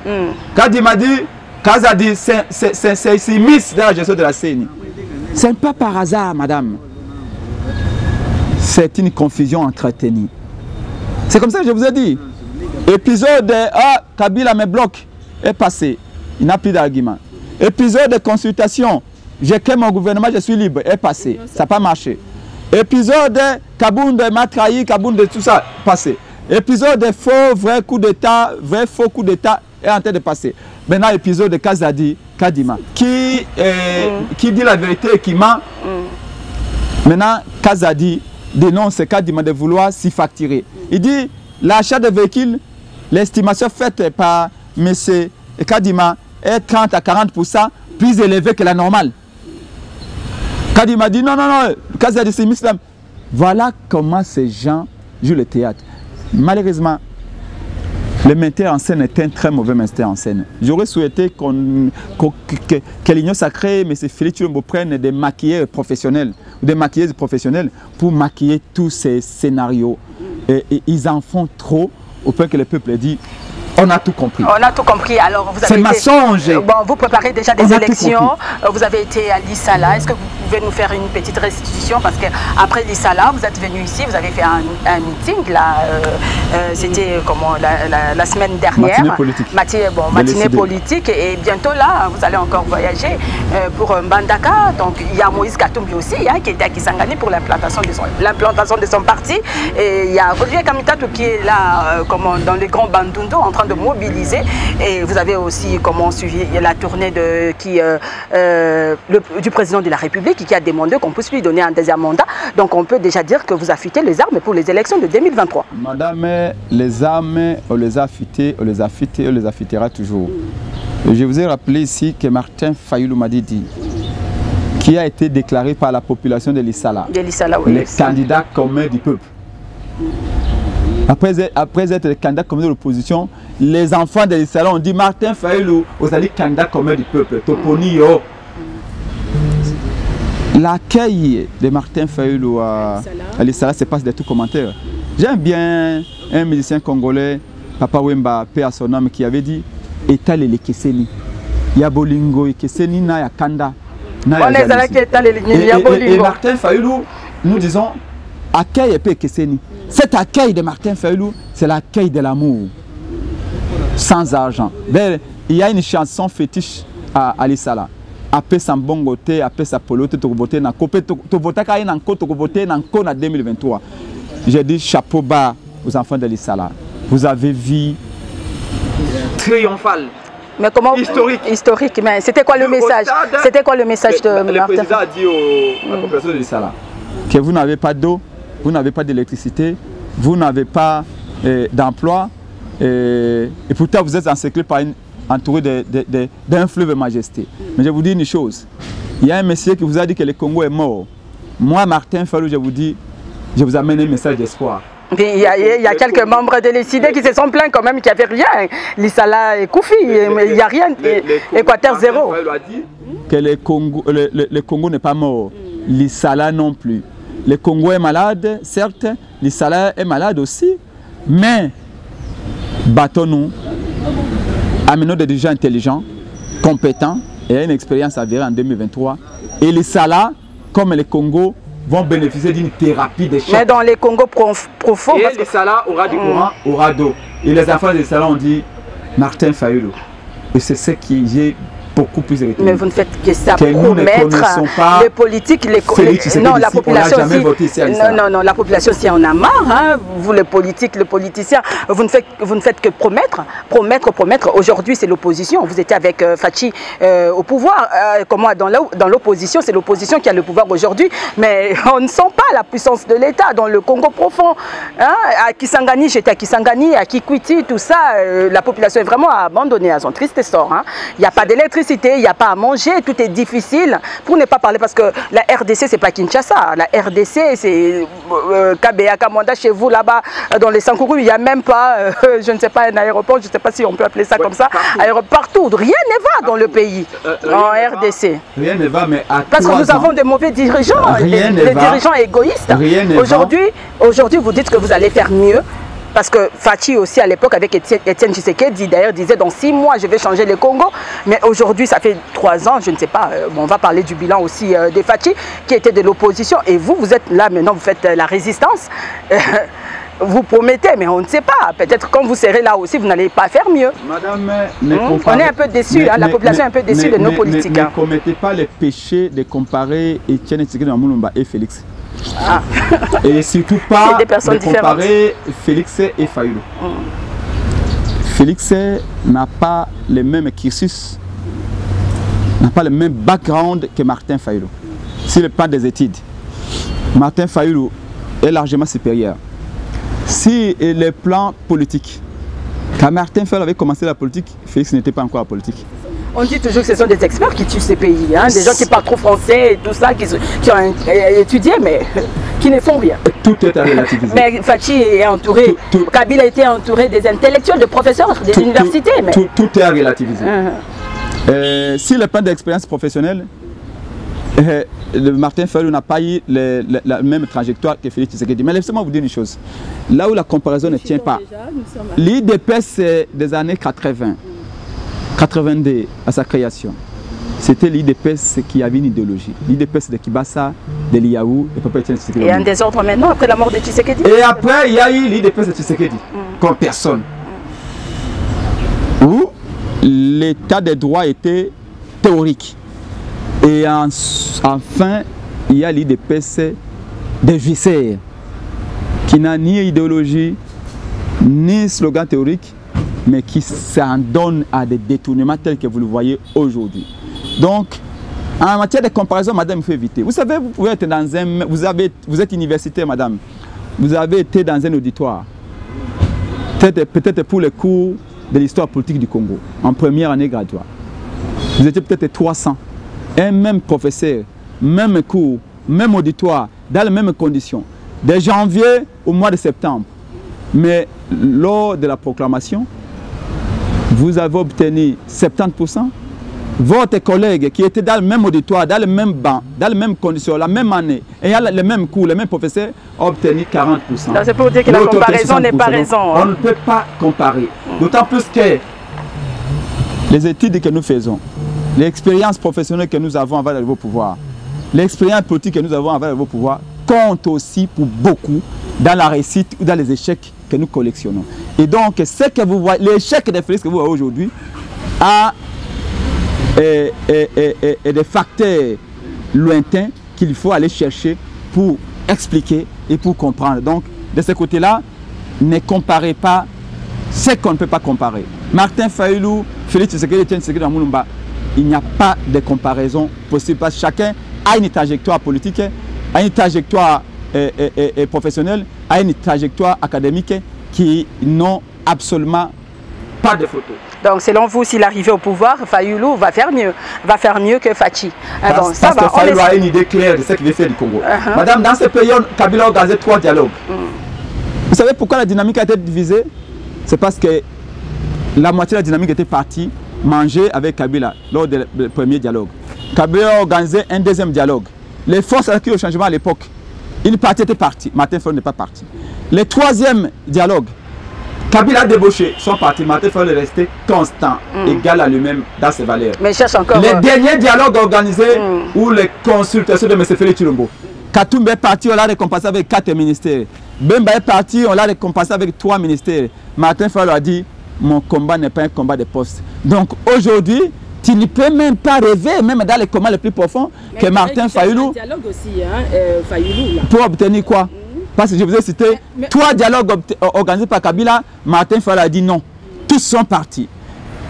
Kadima dit, Kazadi c'est miss dans la gestion de la CENI. Ce n'est pas par hasard, madame. C'est une confusion entretenue. C'est comme ça que je vous ai dit. Épisode de Kabila me bloque est passé. Il n'a plus d'argument. Épisode de consultation, j'ai créé mon gouvernement, je suis libre, est passé. Ça n'a pas marché. Épisode de Kabound m'a trahi, Kabound tout ça, passé. Épisode de faux, vrai coup d'État, vrai faux coup d'État est en train de passer. Maintenant, épisode de Kazadi, Kadima, qui dit la vérité et qui ment. Maintenant, Kazadi dénonce Kadima de vouloir s'y facturer. Il dit l'achat de véhicules, l'estimation faite par M. Kadima est 30 à 40% plus élevée que la normale. Kadima dit non, Kazadi c'est Islam. Voilà comment ces gens jouent le théâtre. Malheureusement, le metteur en scène est un très mauvais metteur en scène. J'aurais souhaité que l'Union sacrée, M. Félix Tshilombo, prenne des maquilleurs professionnels, des maquilleuses professionnelles pour maquiller tous ces scénarios. Et ils en font trop au point que le peuple dit on a tout compris. On a tout compris. Alors, vous avez c'est mensonge. Bon, vous préparez déjà des élections. Vous avez été à l'Issala. Est-ce que vous pouvez nous faire une petite restitution? Parce qu'après l'Issala, vous êtes venu ici, vous avez fait un meeting là. C'était comment la semaine dernière. Matinée politique. Matinée politique. Et bientôt là, vous allez encore voyager pour Mbandaka. Donc, il y a Moïse Katumbi aussi, qui était à Kisangani pour l'implantation de son parti. Et il y a Olivier Kamitatou qui est là dans les grands Bandundu en train de mobiliser. Et vous avez aussi suivi la tournée du président de la République qui a demandé qu'on puisse lui donner un deuxième mandat. Donc on peut déjà dire que vous affûtez les armes pour les élections de 2023. Madame, les armes, on les a affûtées, on les affûtées, on les affûtera toujours. Je vous ai rappelé ici que Martin Fayulu Madidi, qui a été déclaré par la population de l'Issala, oui, le candidat commun du peuple. Après être le candidat commun de l'opposition, les enfants de l'Issala ont dit Martin Fayulu, vous allez candidat commun du peuple. Toponio. L'accueil de Martin Fayulu à l'Issala se passe de tout commentaire. J'aime bien un musicien congolais, Papa Wemba, paix à son âme, qui avait dit étale les Keseni. Yabolingo et Keseni na ya kanda. Et Martin Fayulu, nous disons accueil et paix Keseni. Cet accueil de Martin Fayulu, c'est l'accueil de l'amour, sans argent. Il y a une chanson fétiche à l'Issala. Après sa bongoté, après sa polote, tu voter na copé, tu voter quand il voter na 2023. J'ai dit chapeau bas aux enfants de l'Issala. Vous avez vu triomphal. Mais comment historique, mais c'était quoi le message? C'était quoi le message de Martin? Le président a dit à la population de l'Issala que vous n'avez pas d'eau, vous n'avez pas d'électricité, vous n'avez pas d'emploi, et pourtant vous êtes entouré d'un fleuve majesté. Mais je vous dis une chose, il y a un monsieur qui vous a dit que le Congo est mort. Moi, Martin Fayulu, je vous dis, je vous amène un message d'espoir. Il y a quelques membres de l'ECD qui se sont plaints quand même qu'il n'y avait rien. L'Issala est Koufi, il n'y a rien. Équateur zéro. Martin Fayulu a dit que le Congo n'est pas mort, l'Issala non plus. Le Congo est malade, certes, l'Issala est malade aussi, mais battons-nous, amenons des dirigeants intelligents, compétents et une expérience avérée en 2023. Et l'Issala, comme le Congo, vont bénéficier d'une thérapie de choc. Mais dans les Congos profonds. Et l'Issala aura du courant, aura d'eau. Et les enfants de l'Issala ont dit Martin Fayulu. Et c'est ce qui j'ai beaucoup plus retenu. Mais vous ne faites que ça promettre les politiques, non, la population non, la population si on a marre, hein, vous les politiques, les politiciens, vous ne faites que promettre. Aujourd'hui c'est l'opposition, vous étiez avec Fachi au pouvoir, dans l'opposition, c'est l'opposition qui a le pouvoir aujourd'hui, mais on ne sent pas la puissance de l'État dans le Congo profond. Hein, à Kisangani, j'étais à Kisangani, à Kikwiti, tout ça, la population est vraiment abandonnée à son triste sort. Hein. Il n'y a pas d'électricité, il n'y a pas à manger, tout est difficile. Pour ne pas parler, parce que la RDC, c'est pas Kinshasa. La RDC, c'est Kabea, Kamanda, chez vous, là-bas, dans les Sankourou, il n'y a même pas, je ne sais pas, un aéroport, je ne sais pas si on peut appeler ça comme ça, partout. Rien ne va dans le pays, en RDC. Rien ne va, mais à parce que nous avons des mauvais dirigeants, des dirigeants égoïstes. Aujourd'hui, vous dites que vous allez faire mieux. Parce que Fachi aussi à l'époque avec Étienne Tshisekedi d'ailleurs disait dans 6 mois je vais changer le Congo. Mais aujourd'hui ça fait 3 ans, je ne sais pas, on va parler du bilan aussi de Fachi qui était de l'opposition. Et vous êtes là maintenant, vous faites la résistance. Vous promettez mais on ne sait pas. Peut-être quand vous serez là aussi vous n'allez pas faire mieux. Madame, on est un peu déçus, la population est un peu déçue de nos politiques. Ne commettez pas le péché de comparer Étienne Tshisekedi Mulumba et Félix. Ah. Et surtout pas de comparer Félix et Fayulu. Félix n'a pas le même cursus, n'a pas le même background que Martin Fayulu. S'il n'est pas des études. Martin Fayulu est largement supérieur. Si les plans politiques, quand Martin Fayulu avait commencé la politique, Félix n'était pas encore en politique. On dit toujours que ce sont des experts qui tuent ces pays, hein, des gens qui parlent trop français et tout ça, qui ont étudié, mais qui ne font rien. Tout est à relativiser. Mais Fachi est entouré, Kabila a été entouré des intellectuels, de professeurs des universités. Mais... Tout est à relativiser. Si le plan d'expérience professionnelle, Martin Fayulu n'a pas eu la même trajectoire que Félix Tshisekedi. Mais laissez-moi vous dire une chose. Là où la comparaison ne tient pas, l'IDPS c'est des années 80, 82 à sa création. C'était l'IDPS qui avait une idéologie. L'IDPS de Kibasa, de Liaou et Papa Etienne Tshisekedi. Et un désordre maintenant après la mort de Tshisekedi. Et après, il y a eu l'IDPS de Tshisekedi, comme personne. Où l'état des droits était théorique. Et enfin, il y a l'IDPS des viscères, qui n'a ni idéologie, ni slogan théorique, mais qui s'en donne à des détournements tels que vous le voyez aujourd'hui. Donc, en matière de comparaison, madame, il faut éviter. Vous savez, vous pouvez être dans un... Vous êtes universitaire, madame. Vous avez été dans un auditoire. Peut-être pour le cours de l'histoire politique du Congo, en première année graduate. Vous étiez peut-être 300. Un même professeur, même cours, même auditoire, dans les mêmes conditions. De janvier au mois de septembre. Mais lors de la proclamation, vous avez obtenu 70%. Votre collègue qui était dans le même auditoire, dans le même banc, dans les mêmes conditions, la même année, et a le même cours, le même professeur, a obtenu 40%. C'est pour dire que la comparaison n'est pas raison. On ne peut pas comparer. D'autant plus que les études que nous faisons, l'expérience professionnelle que nous avons avant d'arriver au pouvoir, l'expérience politique que nous avons avant d'arriver au pouvoir, compte aussi pour beaucoup dans la réussite ou dans les échecs que nous collectionnons. Et donc, ce que vous voyez, l'échec de Félix que vous voyez aujourd'hui a des facteurs lointains qu'il faut aller chercher pour expliquer et pour comprendre. Donc, de ce côté-là, ne comparez pas ce qu'on ne peut pas comparer. Martin Fayulu, Félix Tshisekedi, Etienne Tshisekedi, Mulumba, il n'y a pas de comparaison possible parce que chacun a une trajectoire politique, a une trajectoire professionnelle, a une trajectoire académique qui n'ont absolument pas de photo. Donc selon vous, s'il arrivait au pouvoir, Fayulu va faire mieux que Fachi. Parce que Fayulu a une idée claire de ce qu'il veut faire du Congo. Madame, dans cette période, Kabila a organisé 3 dialogues. Vous savez pourquoi la dynamique a été divisée? C'est parce que la moitié de la dynamique était partie manger avec Kabila lors du premier dialogue. Kabila a organisé un deuxième dialogue. Les forces acquises au changement à l'époque, une partie était partie, Martin Fayulu n'est pas parti. Le troisième dialogue, Kabila a débauché, sont partis, Martin Fayulu est resté constant, égal à lui-même dans ses valeurs. Mais cherche encore. Les derniers dialogues organisés ou les consultations de M. Félix Tshilombo. Katumbe est parti, on l'a récompensé avec 4 ministères. Bemba est parti, on l'a récompensé avec 3 ministères. Martin Fayulu a dit, mon combat n'est pas un combat de poste. Donc aujourd'hui, tu ne peux même pas rêver, même dans les combats les plus profonds, que Martin Fayulu... dialogue aussi, hein, Fayulu, là. Pour obtenir quoi? Parce que je vous ai cité 3 dialogues organisés par Kabila, Martin Fayulu a dit non. Tous sont partis.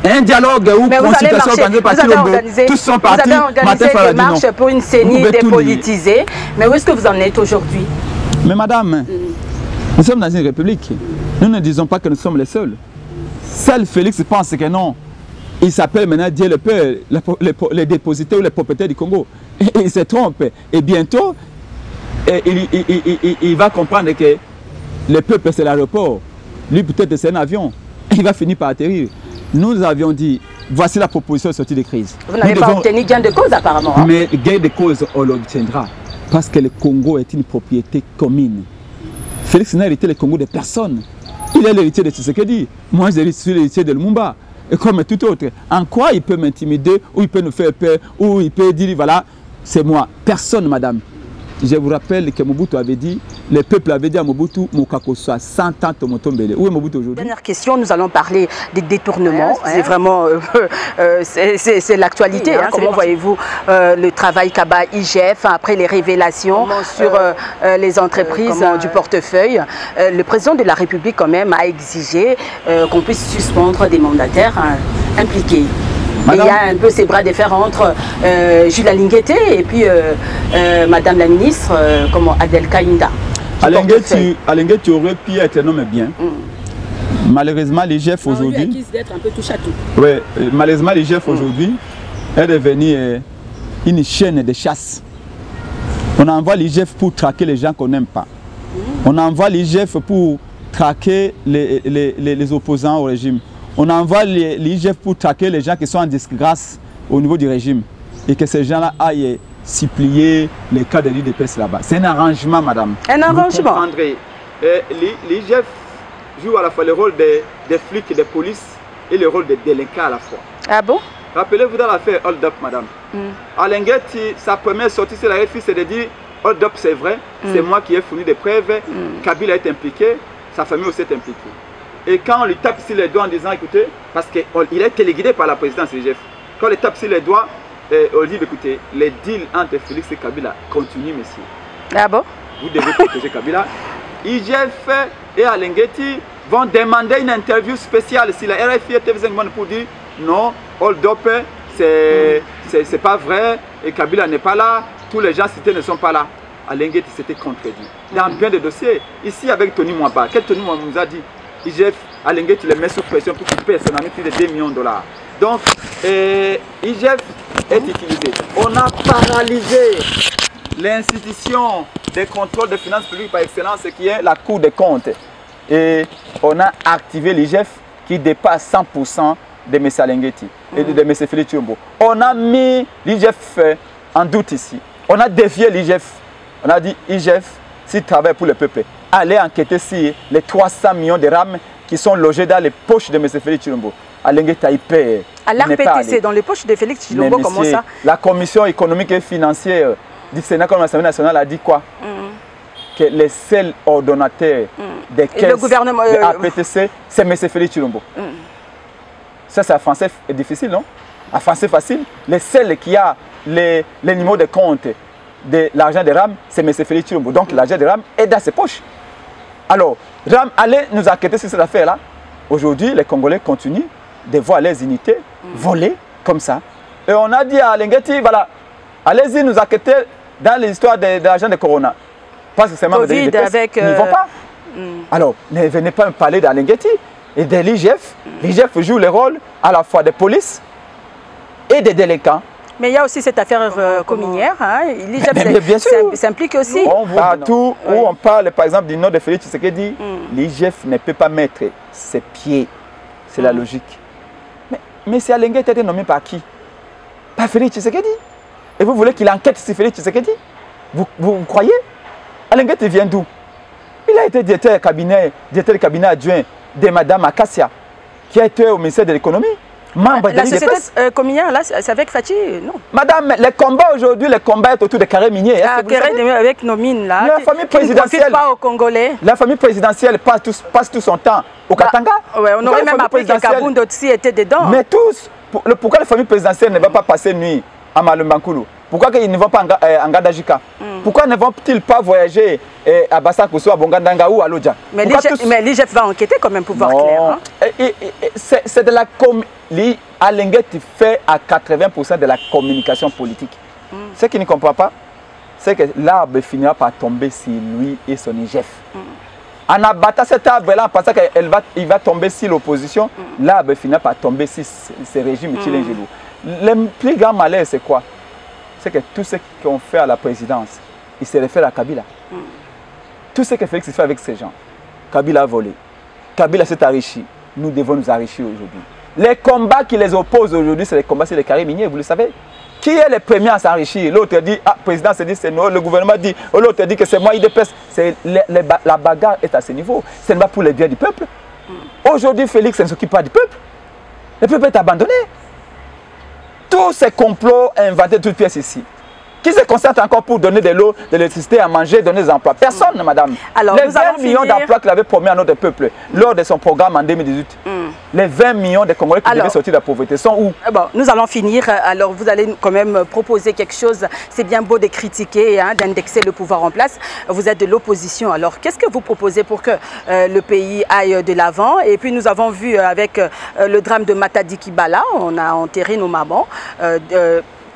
Un dialogue ou consultation organisée par Tshilombo, tous sont partis. Vous avez organisé des marches pour une CENI dépolitisée. Mais où est-ce que vous en êtes aujourd'hui? Mais madame, nous sommes dans une république. Nous ne disons pas que nous sommes les seuls. Seul Félix pense que non. Il s'appelle maintenant Dieu le Père, les dépositaires ou les propriétaires du Congo. Et il se trompe. Et bientôt, il va comprendre que le peuple c'est l'aéroport. Lui peut-être c'est un avion. Il va finir par atterrir. Nous avions dit, voici la proposition de sortie de crise. Vous n'avez pas obtenu gain de cause apparemment. Hein? Mais gain de cause, on l'obtiendra. Parce que le Congo est une propriété commune. Félix n'a hérité le Congo de personne. Il est l'héritier de Tshisekedi. Moi, je suis l'héritier de Lumumba. Et comme tout autre. En quoi il peut m'intimider, ou il peut nous faire peur, ou il peut dire, voilà, c'est moi. Personne, madame. Je vous rappelle que Mobutu avait dit, le peuple avait dit à Mobutu, Moukakoswa, 100 ans Tomotombele. Où est Mobutu aujourd'hui? Dernière question, nous allons parler des détournements. C'est vraiment, c'est l'actualité. Hein, comment voyez-vous le travail Kaba IGF après les révélations sur les entreprises du portefeuille? Le président de la République quand même a exigé qu'on puisse suspendre des mandataires impliqués. Et il y a un peu ces bras de fer entre Jules Alinguete et puis Madame la ministre, comment Adel Kainda. Alinguete aurait pu être nommé bien. Malheureusement, l'IGF aujourd'hui. Lui accuse d'être un peu touche à tout. Oui, malheureusement, l'IGF aujourd'hui est devenu une chaîne de chasse. On envoie l'IGF pour traquer les gens qu'on n'aime pas. On envoie l'IGF pour traquer les opposants au régime. On envoie l'IGF pour traquer les gens qui sont en disgrâce au niveau du régime. Et que ces gens-là aillent supplier les cas de l'IDPS là-bas. C'est un arrangement, madame. Un arrangement. L'IGF joue à la fois le rôle des flics et des polices et le rôle des délinquants à la fois. Ah bon? Rappelez-vous dans l'affaire Hold Up, madame. Alinguete, sa première sortie sur la RFI, c'est de dire Hold Up, c'est vrai, c'est moi qui ai fourni des preuves, Kabila est impliqué, sa famille aussi est impliquée. Et quand on lui tape sur les doigts en disant écoutez, parce qu'il a été téléguidé par la présidence de l'IGF, quand on lui tape sur les doigts, on dit écoutez, les deals entre Félix et Kabila continuent, monsieur. Ah bon? Vous devez protéger Kabila. IGF et Alinguete vont demander une interview spéciale si la RFI et TV5 pour dire non, Hold Up, c'est pas vrai, et Kabila n'est pas là, tous les gens cités ne sont pas là. Alinguete s'était contredit. Dans bien de dossiers, ici avec Tony Mwamba, quel Tony Mwamba nous a dit IGF, Alinguete les met sous pression pour qu'il paye son ami plus de 2 millions de dollars. Donc, IGF est utilisé. On a paralysé l'institution des contrôles des finances publiques par excellence qui est la Cour des comptes. Et on a activé l'IGF qui dépasse 100% de M. Alinguete et de M. Félix Tshilombo. On a mis l'IGF en doute ici. On a défié l'IGF. On a dit IGF, s'il travaille pour le peuple, allez enquêter sur les 300 millions de rames qui sont logés dans les poches de M. Félix Tshilombo. Alinguete a payé. À l'RPTC, dans les poches de Félix Tshilombo, comment ça? La Commission économique et financière du Sénat comme l'Assemblée nationale a dit quoi? Que les seuls ordonnateurs des caisses de APTC, c'est M. Félix Tshilombo. Ça, c'est en français difficile, non? En français facile, les seuls qui a les numéros de compte de l'argent de RAM, c'est M. Félix Tshilombo. Donc l'argent de RAM est dans ses poches. Alors, RAM, allez nous enquêter sur cette affaire-là. Aujourd'hui, les Congolais continuent de voir les unités voler comme ça. Et on a dit à Alinguete, voilà, allez-y nous enquêter dans l'histoire de l'argent de Corona. Parce que c'est même des avec ils ne vont pas. Alors, ne venez pas me parler d'Alinguete et de l'IGF. L'IGF joue le rôle à la fois de police et des délinquants. Mais il y a aussi cette affaire communière. Hein. L'IGF s'implique aussi. Partout où on parle, par exemple, du nom de Félix Tshisekedi, l'IGF ne peut pas mettre ses pieds. C'est la logique. Mais si Alinguete a été nommé par qui? Par Félix Tshisekedi. Et vous voulez qu'il enquête sur Félix Tshisekedi? Vous croyez? Alinguete vient d'où? Il a été directeur de cabinet adjoint de Mme Akassia, qui a été au ministère de l'économie. Membre la société communière, là, c'est avec Fachi, non? Madame, les combats aujourd'hui, les combats est autour des carrés miniers. Ah, carrés avec nos mines, là. La famille présidentielle. Pas aux Congolais. La famille présidentielle passe tout son temps au Katanga. Ouais, on aurait même appris que Kabound aussi était dedans. Mais tous, pourquoi la famille présidentielle ne va pas passer nuit à Malumbankulu? Pourquoi ils ne vont pas en Gadajika? Pourquoi ne vont-ils pas voyager à Bassakosso, à Bongandanga ou à Lodja? Mais l'IGF va enquêter quand même pour voir clair. Hein? C'est de la Alinguete fait à 80% de la communication politique. Ce qui ne comprend pas, c'est que l'arbre finira par tomber sur lui et son IGF. En abattant cet arbre-là, en pensant qu'il va tomber sur l'opposition, l'arbre finira par tomber sur ce régime Tshilingelo. Le plus grand malheur, c'est quoi? C'est que tout ce qu'on fait à la présidence, il se réfère à Kabila. Tout ce que Félix fait avec ces gens, Kabila a volé. Kabila s'est enrichi. Nous devons nous enrichir aujourd'hui. Les combats qui les opposent aujourd'hui, c'est les combats sur les carrés miniers, vous le savez. Qui est le premier à s'enrichir? L'autre dit, ah, le président se dit c'est nous, le gouvernement dit, l'autre dit que c'est moi, IDPS. La bagarre est à ce niveau. Ce n'est pas pour les biens du peuple. Aujourd'hui, Félix ne s'occupe pas du peuple. Le peuple est abandonné. Tous ces complots inventés de toutes pièces ici, Qui se concentre encore pour donner de l'eau, de l'électricité, à manger, donner des emplois? Personne, madame. Alors, les 20 millions d'emplois qu'il avait promis à notre peuple lors de son programme en 2018, les 20 millions de Congolais qui devaient sortir de la pauvreté sont où? Bon, nous allons finir. Alors, vous allez quand même proposer quelque chose. C'est bien beau de critiquer, hein, d'indexer le pouvoir en place. Vous êtes de l'opposition. Alors, qu'est-ce que vous proposez pour que le pays aille de l'avant? Et puis, nous avons vu avec le drame de Matadi Kibala, on a enterré nos mamans.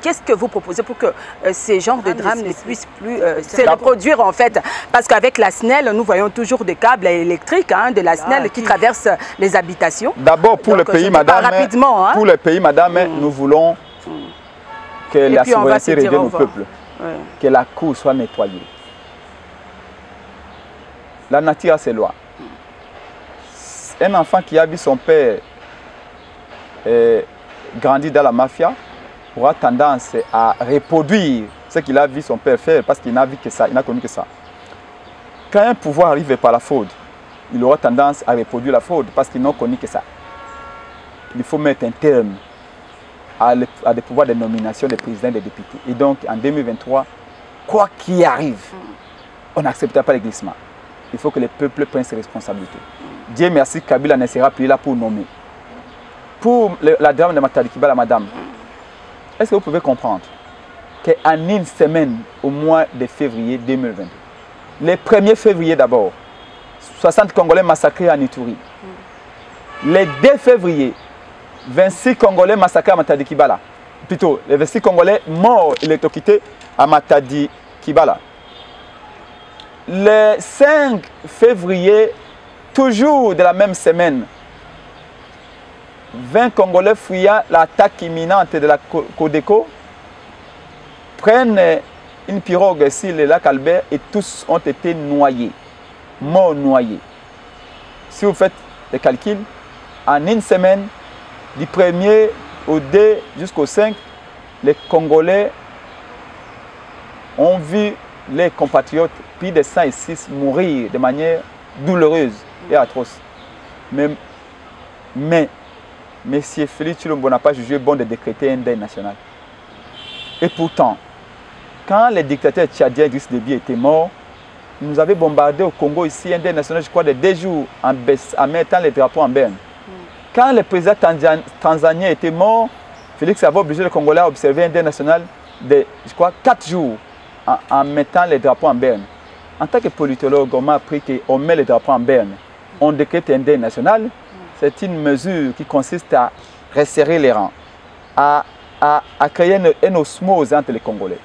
Qu'est-ce que vous proposez pour que ces genres de drames ne puissent plus se reproduire en fait? Parce qu'avec la SNEL, nous voyons toujours des câbles électriques de la SNEL qui traversent les habitations. D'abord pour le pays, madame, pour le pays, madame, nous voulons que la souveraineté revienne au peuple, que la cour soit nettoyée. La nature a ses lois. Un enfant qui a vu son père grandir dans la mafia aura tendance à reproduire ce qu'il a vu son père faire parce qu'il n'a vu que ça, il n'a connu que ça. Quand un pouvoir arrive par la fraude, il aura tendance à reproduire la fraude parce qu'il n'a connu que ça. Il faut mettre un terme à des pouvoirs de nomination des présidents et des députés. Et donc en 2023, quoi qu'il arrive, on n'acceptera pas les glissements. Il faut que le peuple prenne ses responsabilités. Dieu merci, Kabila ne sera plus là pour nommer. Pour la drame de Matadi Kibala, madame, est-ce que vous pouvez comprendre qu'en une semaine, au mois de février 2022, le 1er février d'abord, 60 Congolais massacrés à Ituri. Le 2 février, 26 Congolais massacrés à Matadi Kibala. Plutôt, les 26 Congolais morts électrocutés à Matadi Kibala. Le 5 février, toujours de la même semaine, 20 Congolais fuyant l'attaque imminente de la Codeco prennent une pirogue sur le lac Albert et tous ont été noyés, morts noyés. Si vous faites les calculs, en une semaine, du 1er au 2 jusqu'au 5, les Congolais ont vu les compatriotes, plus de 106, mourir de manière douloureuse et atroce. Mais M. Félix Tshilombo n'a pas jugé bon de décréter un deuil national. Et pourtant, quand le dictateur tchadien Idriss Déby était mort, il nous avait bombardé au Congo ici un deuil national, je crois, de 2 jours en mettant les drapeaux en berne. Quand le président tanzanien était mort, Félix avait obligé les Congolais à observer un deuil national de, je crois, 4 jours en mettant les drapeaux en berne. En tant que politologue, on m'a appris qu'on met les drapeaux en berne, on décrète un deuil national. C'est une mesure qui consiste à resserrer les rangs, à créer une osmose entre les Congolais,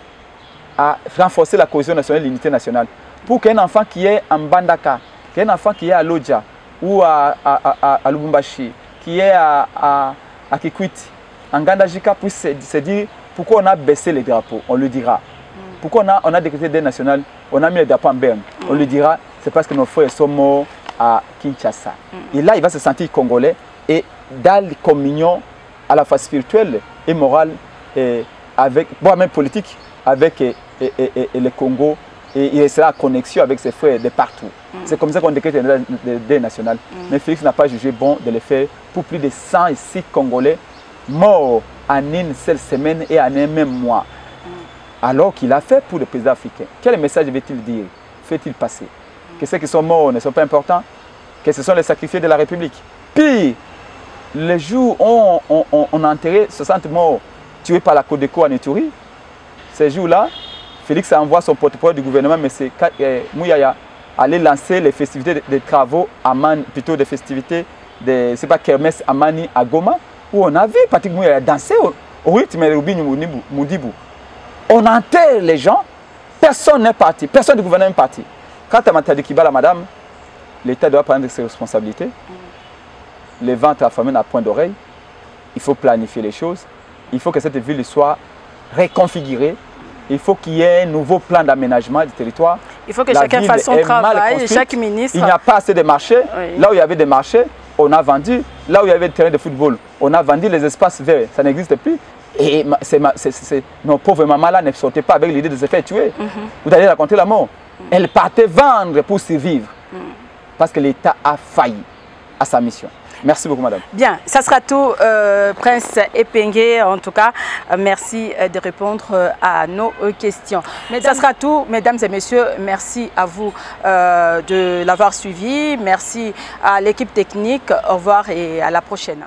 à renforcer la cohésion nationale et l'unité nationale. Pour qu'un enfant qui est en Bandaka, qu'un enfant qui est à Lodja ou à Lubumbashi, qui est à Kikwit, en Gandajika, puisse se dire pourquoi on a baissé les drapeaux, on le dira. Pourquoi on a décrété deuil national, on a mis les drapeaux en berne, on le dira, c'est parce que nos frères sont morts à Kinshasa. Et là, il va se sentir congolais et dans la communion à la fois spirituelle et morale, et avec, voire même politique, avec le Congo, et il sera en connexion avec ses frères de partout. C'est comme ça qu'on décrète le deuil national. Mais Félix n'a pas jugé bon de le faire pour plus de 106 Congolais morts en une seule semaine et en un même mois. Alors qu'il a fait pour le président africain. Quel message veut-il dire? Fait-il passer? Que ceux qui sont morts ne sont pas importants, que ce sont les sacrifiés de la République. Pire, le jour où on a enterré 60 morts tués par la Codeco en Ituri, ces jours-là, Félix envoie son porte-parole du gouvernement, M. Mouyaya, aller lancer les festivités de travaux, plutôt des festivités de, c'est pas Kermesse Amani à Goma, où on a vu Patrick Mouyaya danser au rythme de Rubini Moudibou. On enterre les gens, personne n'est parti, personne du gouvernement n'est parti. Quant à Matadi Kibala, madame, l'État doit prendre ses responsabilités. Les ventes à famine à point d'oreille. Il faut planifier les choses. Il faut que cette ville soit reconfigurée. Il faut qu'il y ait un nouveau plan d'aménagement du territoire. Il faut que chacun fasse son travail, chaque ministre. Il n'y a pas assez de marchés. Oui. Là où il y avait des marchés, on a vendu. Là où il y avait des terrains de football, on a vendu les espaces verts. Ça n'existe plus. Et nos pauvres mamans-là ne sortaient pas avec l'idée de se faire tuer. Vous allez raconter la mort. Elle partait vendre pour survivre. Parce que l'État a failli. à sa mission. Merci beaucoup, madame. Bien, ça sera tout, Prince Epengue. En tout cas, merci de répondre à nos questions. Ça sera tout, mesdames et messieurs. Merci à vous de l'avoir suivi. Merci à l'équipe technique. Au revoir et à la prochaine.